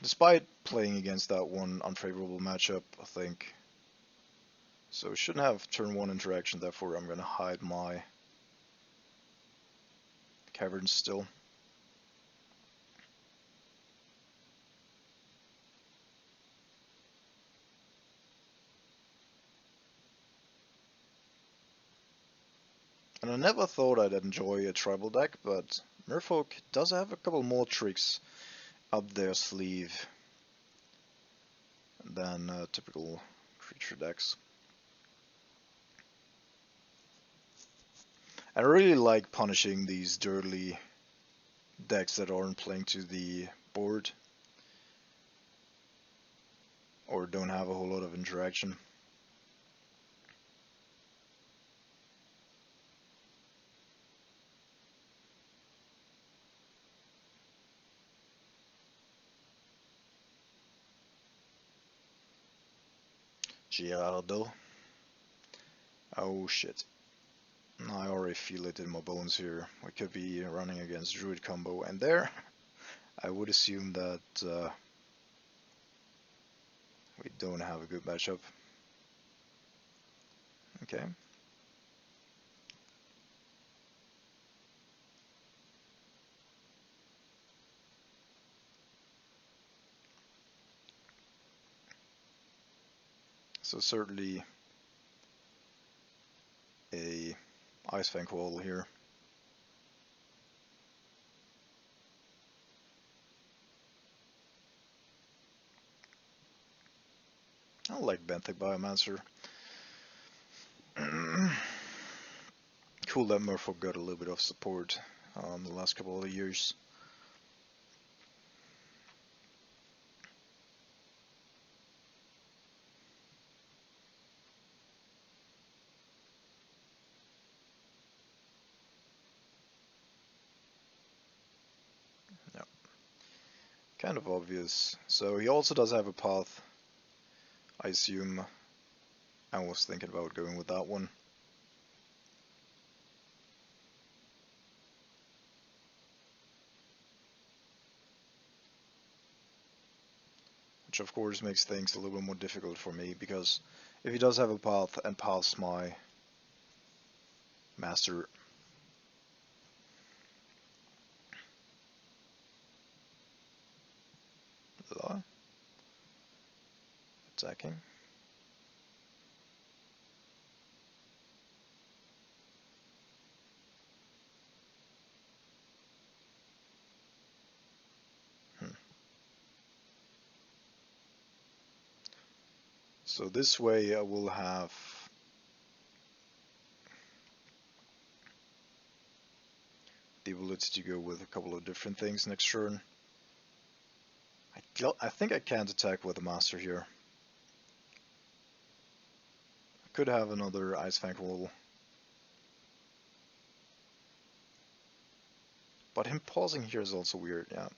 S1: Despite playing against that one unfavorable matchup, I think. So shouldn't have turn 1 interaction, therefore I'm gonna hide my caverns still. And I never thought I'd enjoy a tribal deck, but Merfolk does have a couple more tricks up their sleeve than typical creature decks. I really like punishing these dirty decks that aren't playing to the board or don't have a whole lot of interaction. Gerardo. Oh shit. I already feel it in my bones here. We could be running against Druid combo, and there I would assume that we don't have a good matchup. Okay. So certainly a Ice Fang Wall here. I like Benthic Biomancer. Cool that Merfolk got a little bit of support the last couple of years. Yeah, kind of obvious. So he also does have a path, I assume. I was thinking about going with that one. Which of course makes things a little bit more difficult for me, because if he does have a path and paths my master, attacking. So this way I will have the ability to go with a couple of different things next turn. I think I can't attack with the master here. I could have another Ice Fang Wall. But him pausing here is also weird, yeah.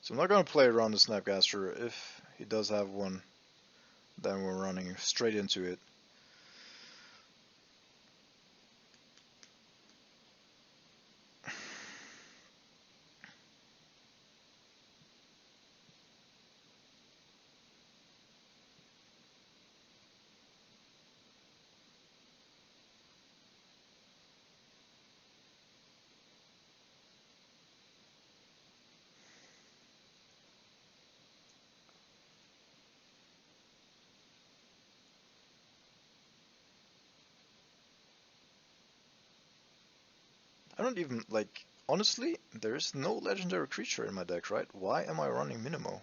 S1: So I'm not going to play around the Snapcaster. If he does have one, then we're running straight into it. I don't even, like, honestly, there's no legendary creature in my deck, right? Why am I running Minimo?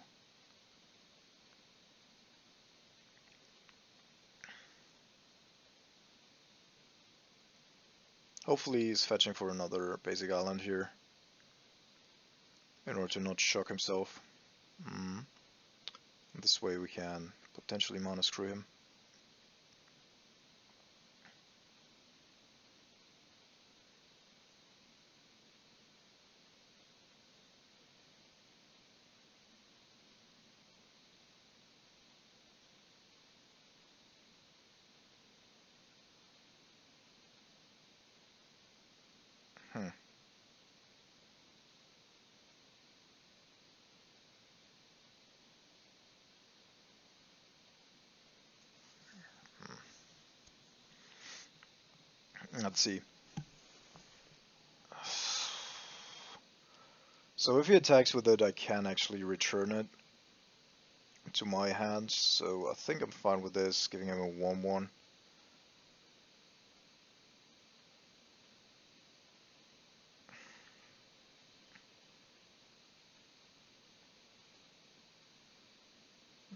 S1: Hopefully he's fetching for another basic island here, in order to not shock himself. This way we can potentially mana screw him. Let's see. So if he attacks with it, I can actually return it to my hand, so I think I'm fine with this, giving him a 1-1.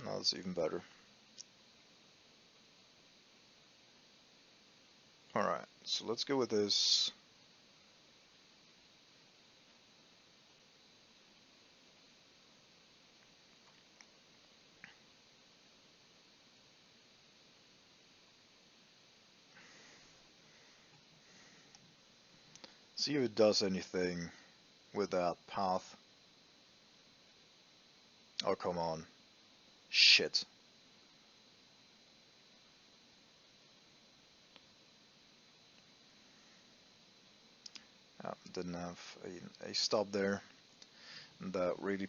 S1: Now that's even better. Alright, so let's go with this. See if it does anything with that path. Oh, come on. Shit. Didn't have a stop there. That really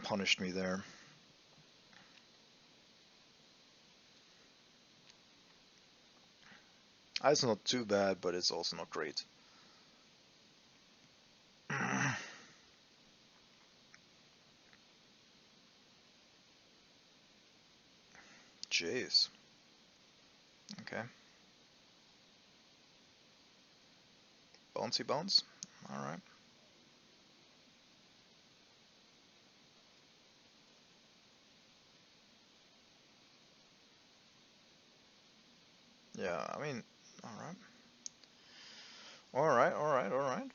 S1: punished me there. It's not too bad, but it's also not great. Jeez. Okay. Bouncy bounce. Alright. Yeah, I mean, alright. Alright, alright, alright.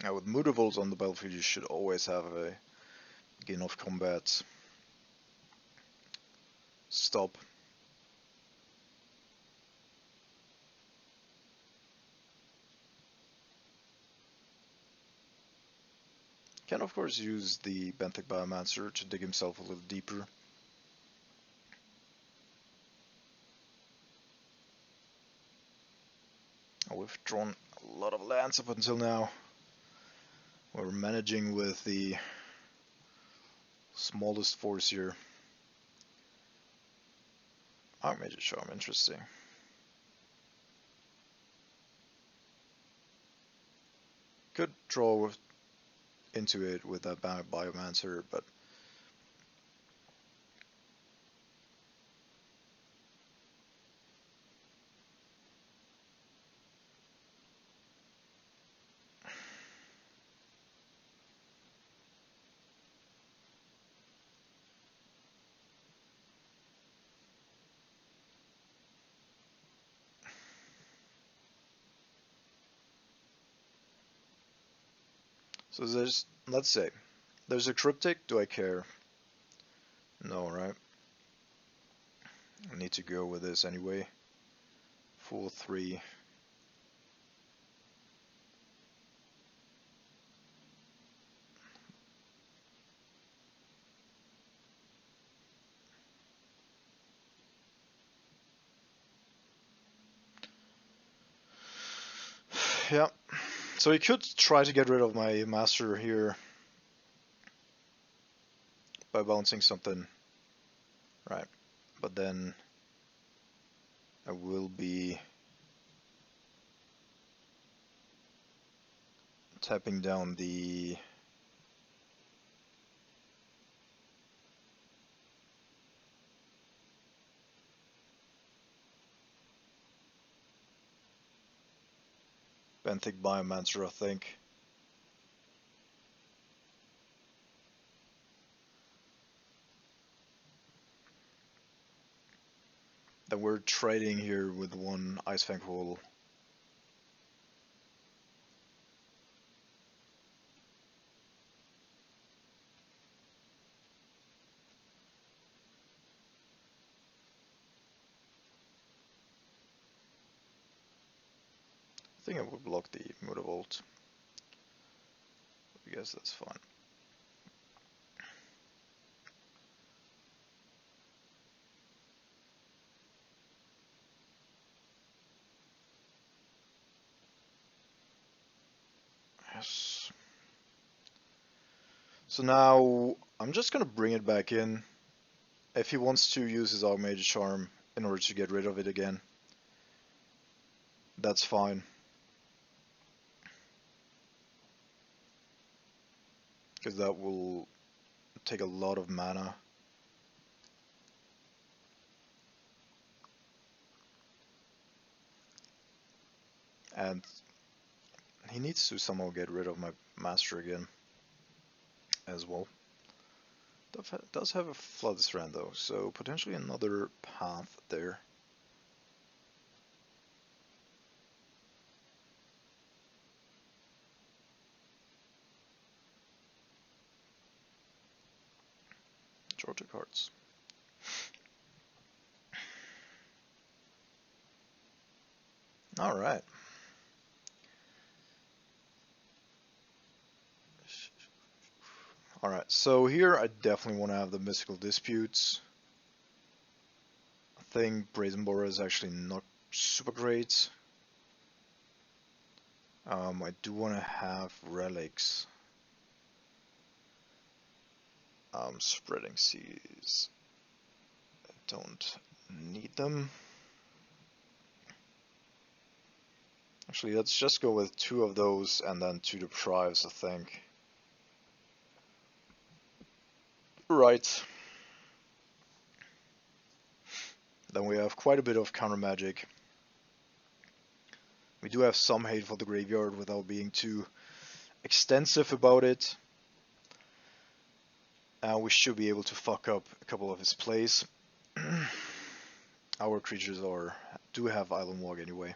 S1: Now with Mutavault on the battlefield, you should always have a beginning of combat stop. Can of course use the Benthic Biomancer to dig himself a little deeper. We've drawn a lot of lands up until now. We're managing with the smallest force here. Archmage Charm, interesting. Could draw into it with that Biomancer, but so there's, let's say, there's a Cryptic, do I care? No, right? I need to go with this anyway. 4-3. Yeah, so he could try to get rid of my master here by bouncing something, right? But then I will be tapping down the Benthic Biomancer, I think. Then we're trading here with one Ice Fang Hole. I think I will block the Mutavault. I guess that's fine. Yes. So now I'm just gonna bring it back in. If he wants to use his Archmage Charm in order to get rid of it again, that's fine. Because that will take a lot of mana. And he needs to somehow get rid of my master again as well. Does have a flood strand though, so potentially another path there. Draw two cards. All right. All right. So here I definitely want to have the mystical disputes. I think Brazen Borer is actually not super great. I do want to have relics. Spreading seas. I don't need them. Actually, let's just go with 2 of those and then 2 deprives, I think. Right. Then we have quite a bit of counter magic. We do have some hate for the graveyard without being too extensive about it. And we should be able to fuck up a couple of his plays. Our creatures do have Island Walk anyway.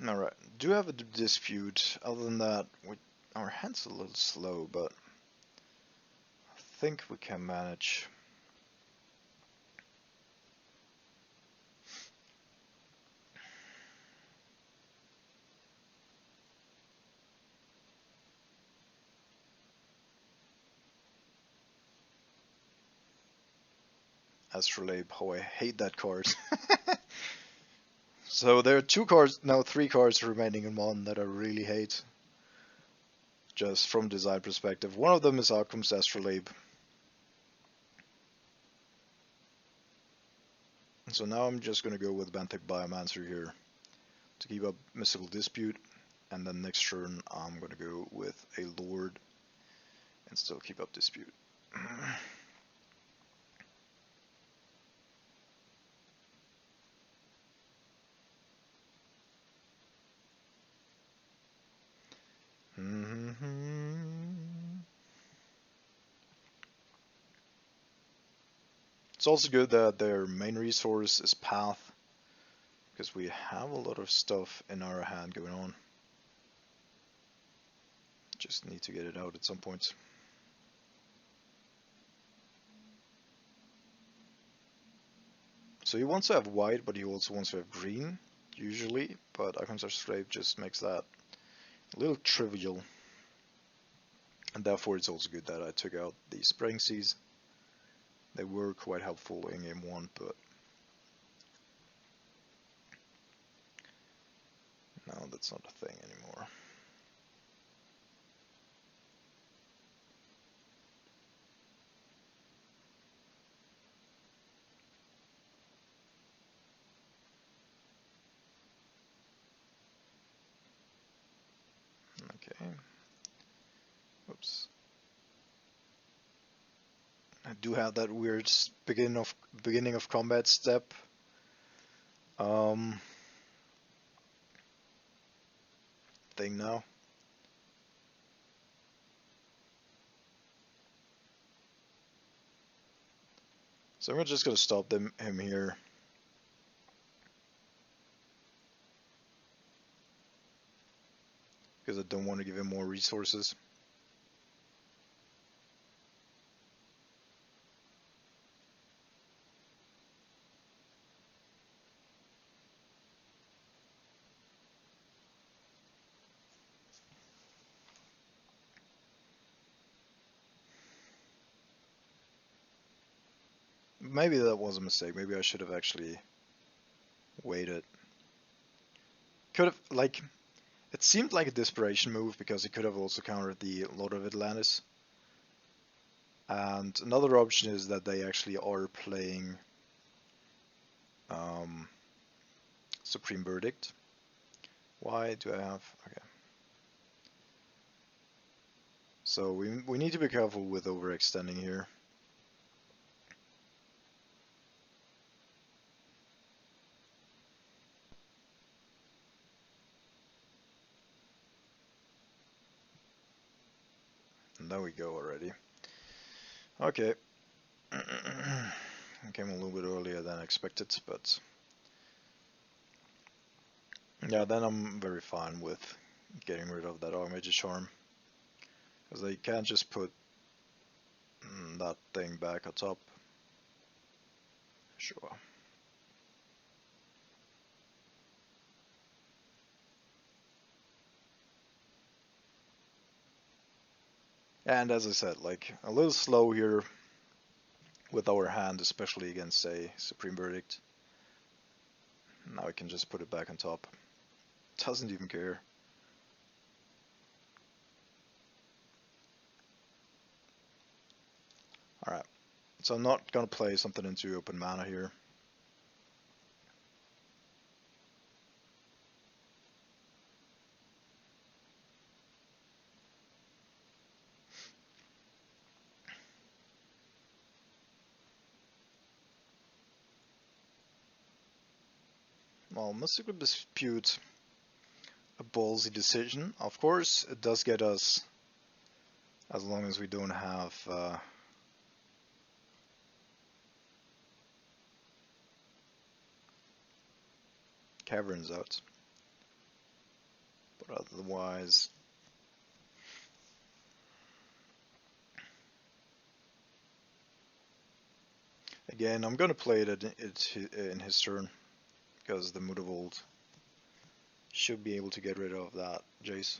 S1: Alright, do have a dispute. Other than that, our hand's a little slow, but I think we can manage. Astrolabe, how I hate that card. So there are 2 cards, now 3 cards remaining in one that I really hate. Just from design perspective. One of them is Outcome's Astrolabe. So now I'm just gonna go with Bant Biomancer here to keep up Mystical Dispute, and then next turn I'm gonna go with a Lord and still keep up Dispute. It's also good that their main resource is Path, because we have a lot of stuff in our hand going on. Just need to get it out at some point. So he wants to have white, but he also wants to have green, usually, but Icon's Astrolabe just makes that a little trivial. And therefore it's also good that I took out the Spreading Seas. They were quite helpful in game 1, but now that's not a thing anymore. Okay. Oops. I do have that weird beginning of combat step. Thing now. So I'm just gonna stop him here. Because I don't want to give him more resources. maybe that was a mistake. Maybe I should have actually waited. Could have, like, it seemed like a desperation move because it could have also countered the Lord of Atlantis. And another option is that they actually are playing Supreme Verdict. Why do I have... Okay. So we need to be careful with overextending here. And there we go already. Okay. Came a little bit earlier than expected, but yeah, then I'm very fine with getting rid of that Archmage Charm. Because they can't just put that thing back on top. Sure. And as I said, like, a little slow here with our hand, especially against a Supreme Verdict. Now I can just put it back on top. Doesn't even care. Alright, so I'm not gonna play something into open mana here. Well, Mystical Dispute, a ballsy decision. Of course, it does get us, as long as we don't have Caverns out. But otherwise... Again, I'm gonna play it in his turn, because the Mutavolt should be able to get rid of that Jace.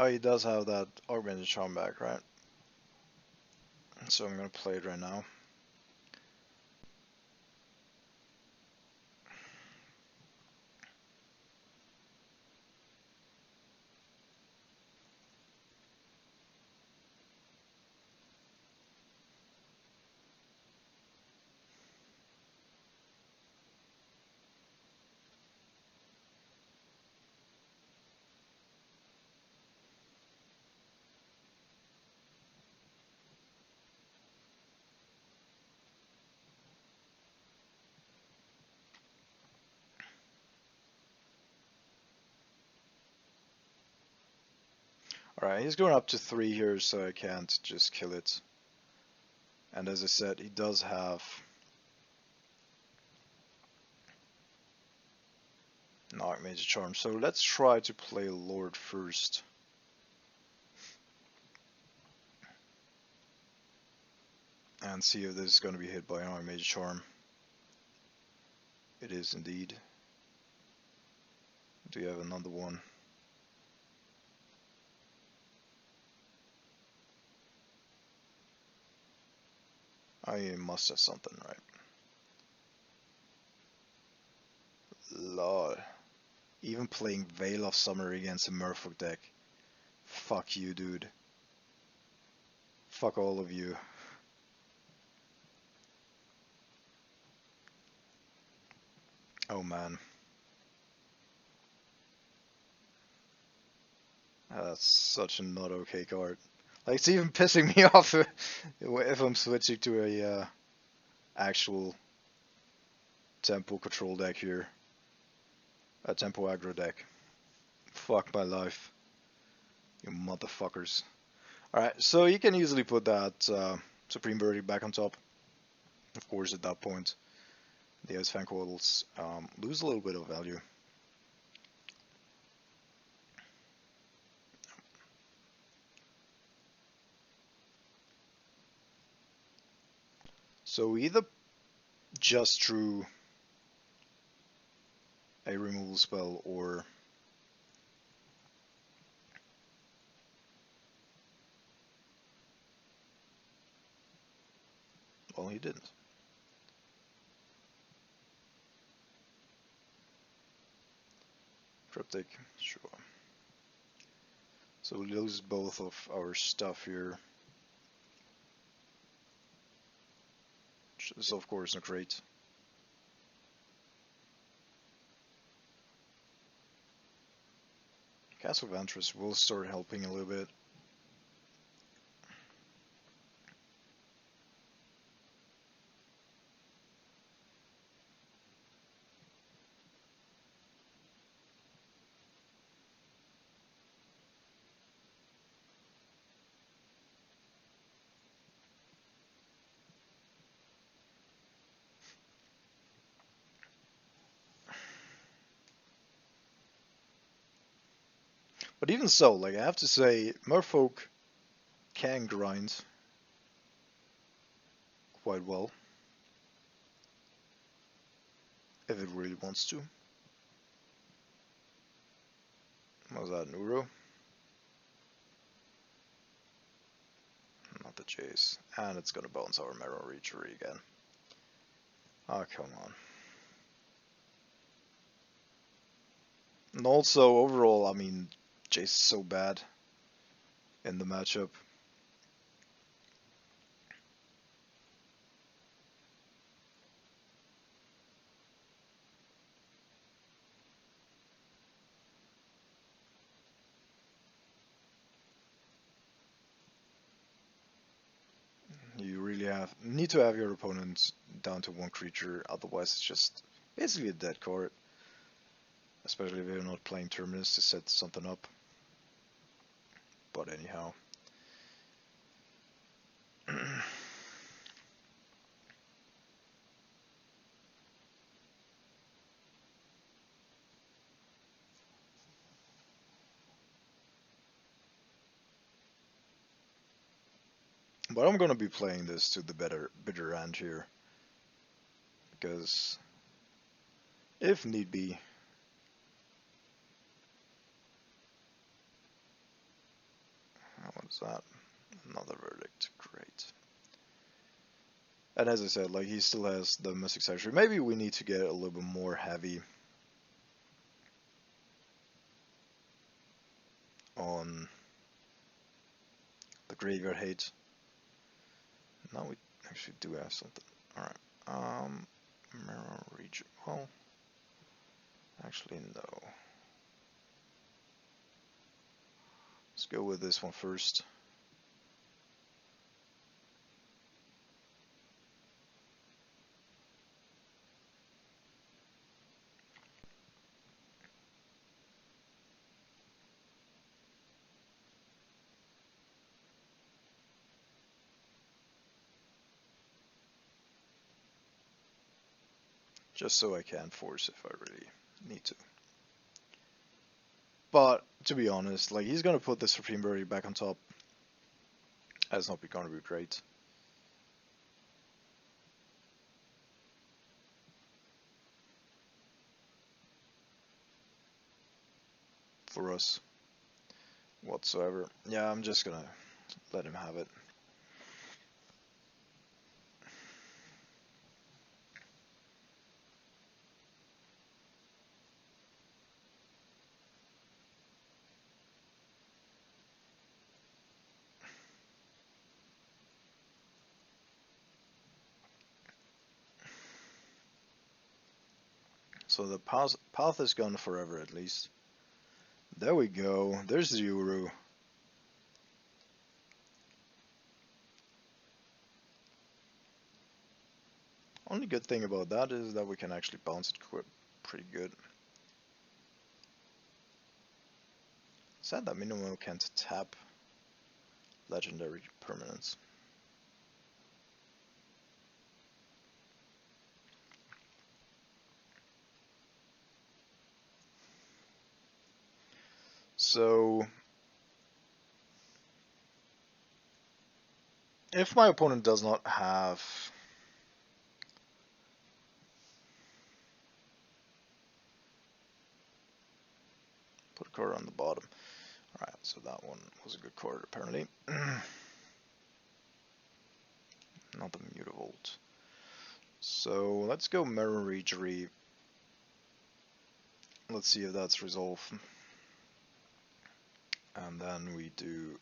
S1: Oh, he does have that Augmented Charm back, right? So I'm gonna play it right now. Alright, he's going up to 3 here, so I can't just kill it. And as I said, he does have an Archmage Charm. So let's try to play Lord first. And see if this is going to be hit by an Archmage Charm. It is indeed. Do you have another one? I must have something, right? Lol. Even playing Veil of Summer against a Merfolk deck. Fuck you, dude. Fuck all of you. Oh man. That's such a not okay card. Like, it's even pissing me off if I'm switching to a actual tempo control deck here. A tempo aggro deck. Fuck my life. You motherfuckers. Alright, so you can easily put that Supreme Birdie back on top. Of course, at that point, the Ice Fan Coils lose a little bit of value. So we either just drew a removal spell, or well, he didn't. Cryptic, sure. So we lose both of our stuff here, which is of course not great. Castle Ventress will start helping a little bit. But even so, like, I have to say, Merfolk can grind quite well if it really wants to. Was that an Uro? Not the chase. And it's gonna bounce our Marrow Reacher again. Oh, come on. And also, overall, I mean, Jace is so bad in the matchup. You really need to have your opponent down to one creature, otherwise it's just basically a dead card. Especially if you're not playing Terminus to set something up. But anyhow. But I'm gonna be playing this to the bitter end here. Because if need be. What is that? Another verdict. Great. And as I said, like, he still has the Mystic Sanctuary. Maybe we need to get a little bit more heavy on the Graveyard Hate. Now we actually do have something. Alright. Mirror Region. Well, actually, no. Let's go with this one first. Just so I can force if I really need to. But to be honest, like, he's gonna put the Supreme Birdie back on top. That's not gonna be great. For us. Whatsoever. Yeah, I'm just gonna let him have it. So the path is gone forever, at least. There we go. There's the Uru. Only good thing about that is that we can actually bounce it pretty good. Sad that Minimo can't tap legendary permanents. So if my opponent does not have put a card on the bottom. Alright, so that one was a good card apparently. Not the Mutavolt. So let's go Mirror Reachery. Let's see if that's resolved. And then we do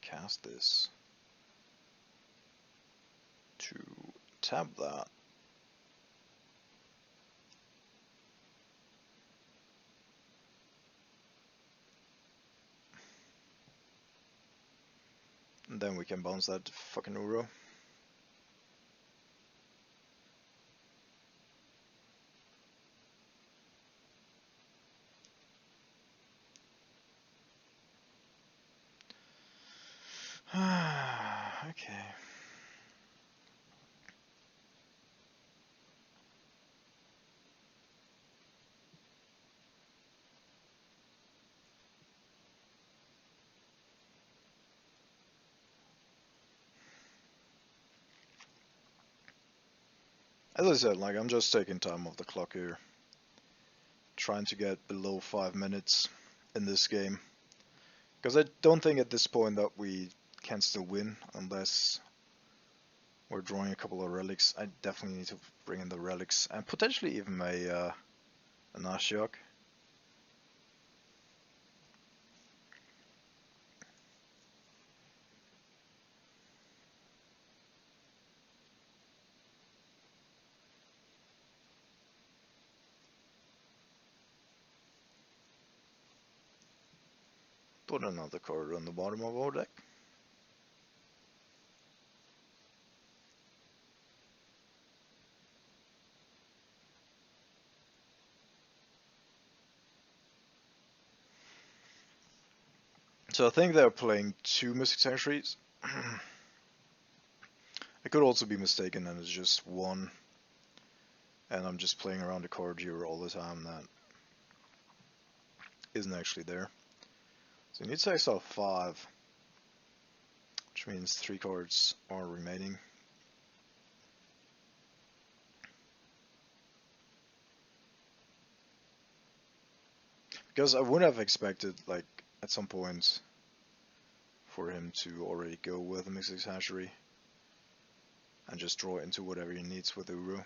S1: cast this to tap that. And then we can bounce that fucking Uro. Okay. As I said, like, I'm just taking time off the clock here. Trying to get below 5 minutes in this game. Because I don't think at this point that we can still win unless we're drawing a couple of relics. I definitely need to bring in the relics and potentially even an Ashiok. Put another card on the bottom of our deck. So I think they're playing 2 Mystic Sanctuaries. I could also be mistaken and it's just 1. And I'm just playing around the card here all the time that isn't actually there. So you need to exile 5. Which means 3 cards are remaining. Because I would have expected, like, at some point for him to already go with a Mystic Sanctuary and just draw into whatever he needs with Uru.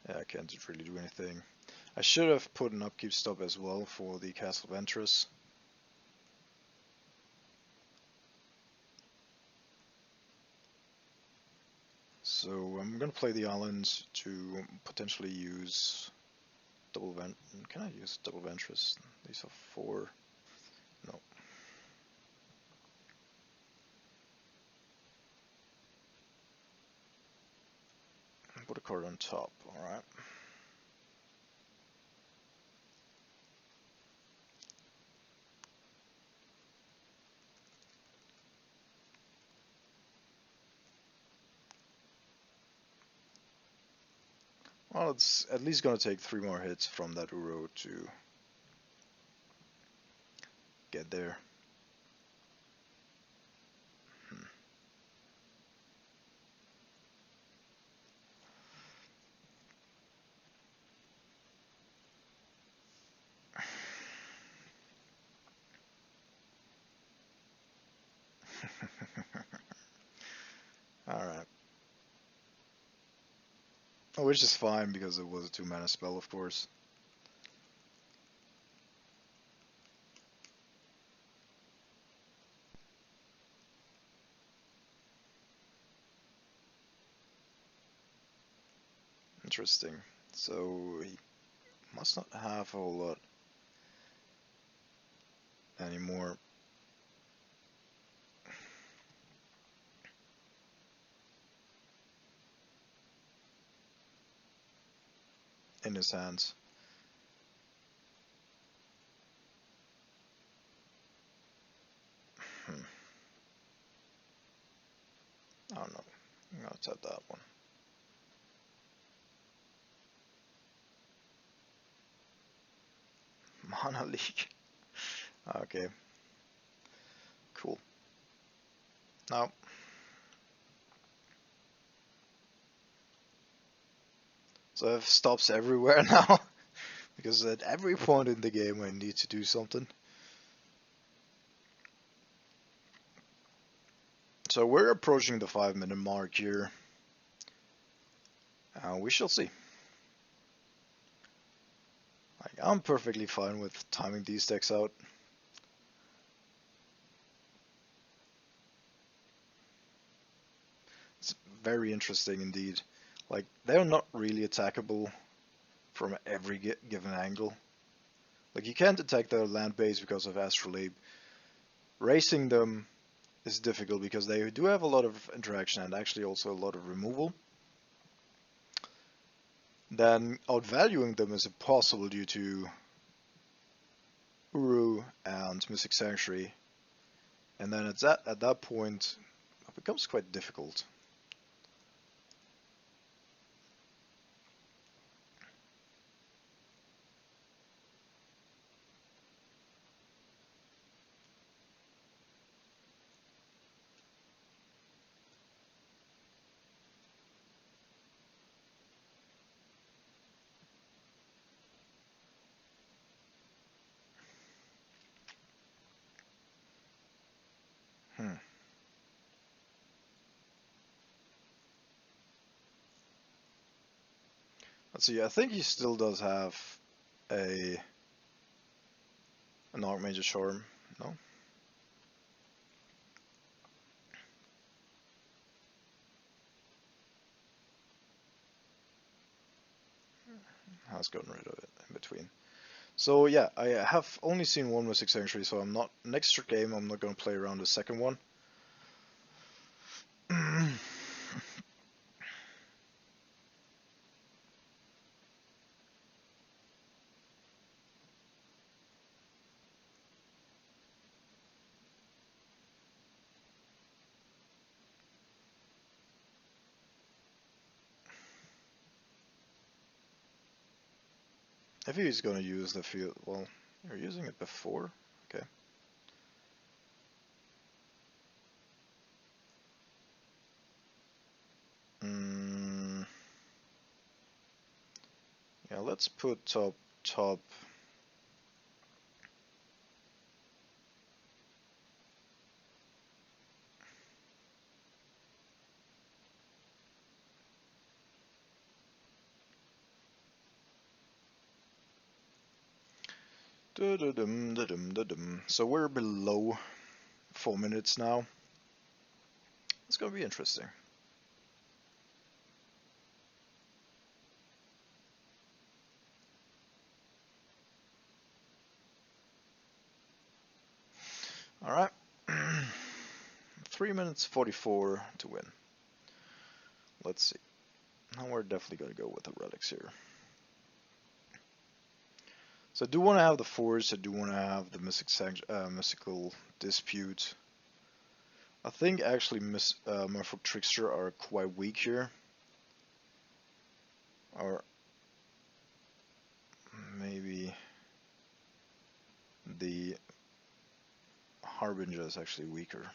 S1: Yeah, I can't really do anything. I should have put an upkeep stop as well for the Castle Ventress. So I'm gonna play the islands to potentially use Can I use double Ventress? These are 4. No. Put a card on top, alright. Well, it's at least gonna take 3 more hits from that Uro to get there. Alright. Which is fine because it was a 2-mana spell, of course. Interesting. So he must not have a whole lot anymore. In his hands. I don't know. I'm gonna tap that one. Mana League. Okay. Cool. Now. So I have stops everywhere now. Because at every point in the game I need to do something. So we're approaching the 5-minute mark here. We shall see. Like, I'm perfectly fine with timing these decks out. It's very interesting indeed. Like, they're not really attackable from every given angle. Like, you can't attack their land base because of Astrolabe. Racing them is difficult because they do have a lot of interaction and actually also a lot of removal. Then outvaluing them is impossible due to Uru and Mystic Sanctuary. And then at that point it becomes quite difficult. Let's see, I think he still does have an Archmage Charm, no? Has gotten rid of it in between. So yeah, I have only seen one Mystic Sanctuary, so I'm not, next game I'm not going to play around the second one. If he's going to use the field, well, you're using it before? Okay. Yeah, let's put top. So we're below 4 minutes now. It's gonna be interesting. Alright. 3 minutes 44 to win. Let's see. Now we're definitely gonna go with the relics here. So I do want to have the Force, I do want to have the Mystical Dispute. I think actually Merfolk Trickster are quite weak here. Or maybe the Harbinger is actually weaker.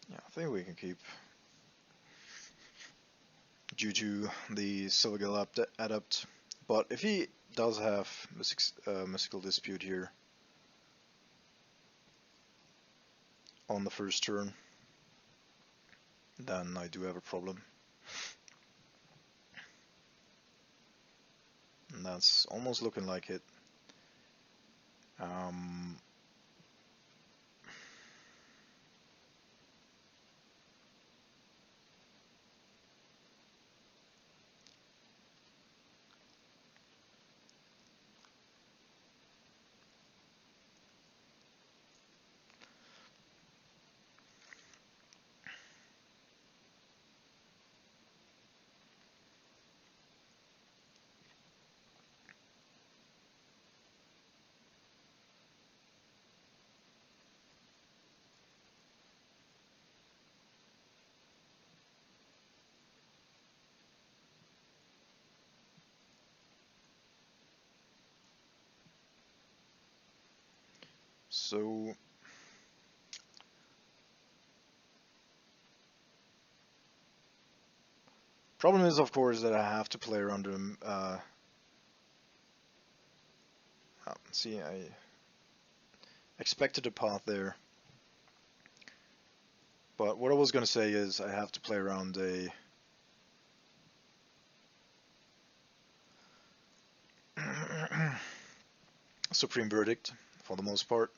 S1: Yeah, I think we can keep due to the Silvergill Adept. But if he does have Mystical Dispute here on the first turn, then I do have a problem. and that's almost looking like it. So problem is, of course, that I have to play around them. See, I expected a path there, but what I was gonna say is I have to play around a Supreme Verdict for the most part.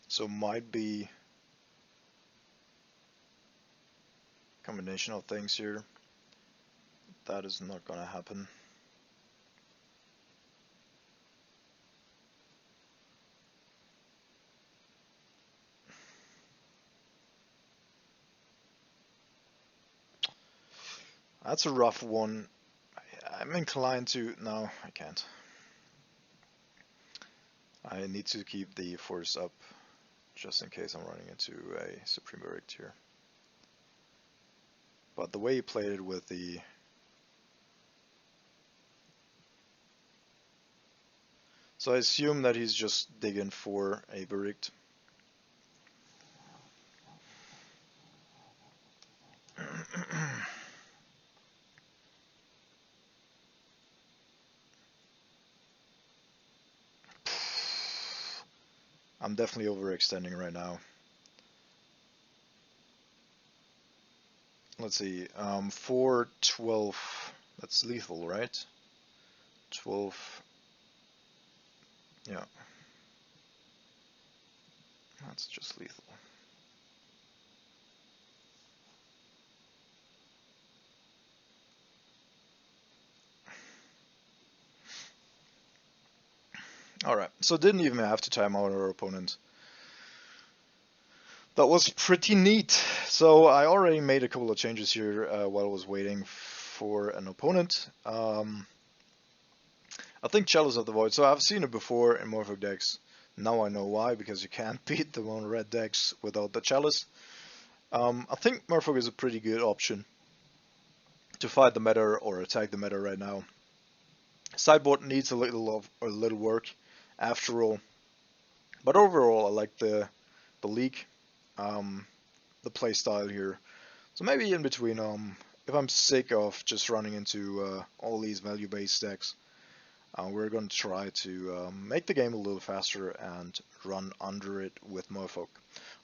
S1: So might be a combination of things here. That is not gonna happen. That's a rough one. I'm inclined to... No, I can't. I need to keep the force up just in case I'm running into a Supreme Verdict here. But the way he played it with the... So I assume that he's just digging for a Verdict. I'm definitely overextending right now. Let's see, 4, 12, that's lethal, right? 12, yeah. That's just lethal. Alright, so didn't even have to time out our opponent. That was pretty neat. So I already made a couple of changes here while I was waiting for an opponent. I think Chalice of the Void, so I've seen it before in Merfolk decks. Now I know why, because you can't beat them on red decks without the Chalice. I think Merfolk is a pretty good option to fight the meta or attack the meta right now. Sideboard needs a little work after all, but overall I like the league, the play style here. So maybe in between, if I'm sick of just running into all these value-based decks, we're going to try to make the game a little faster and run under it with Merfolk.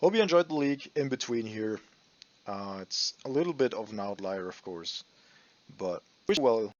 S1: Hope you enjoyed the league in between here. It's a little bit of an outlier, of course, but wish you well.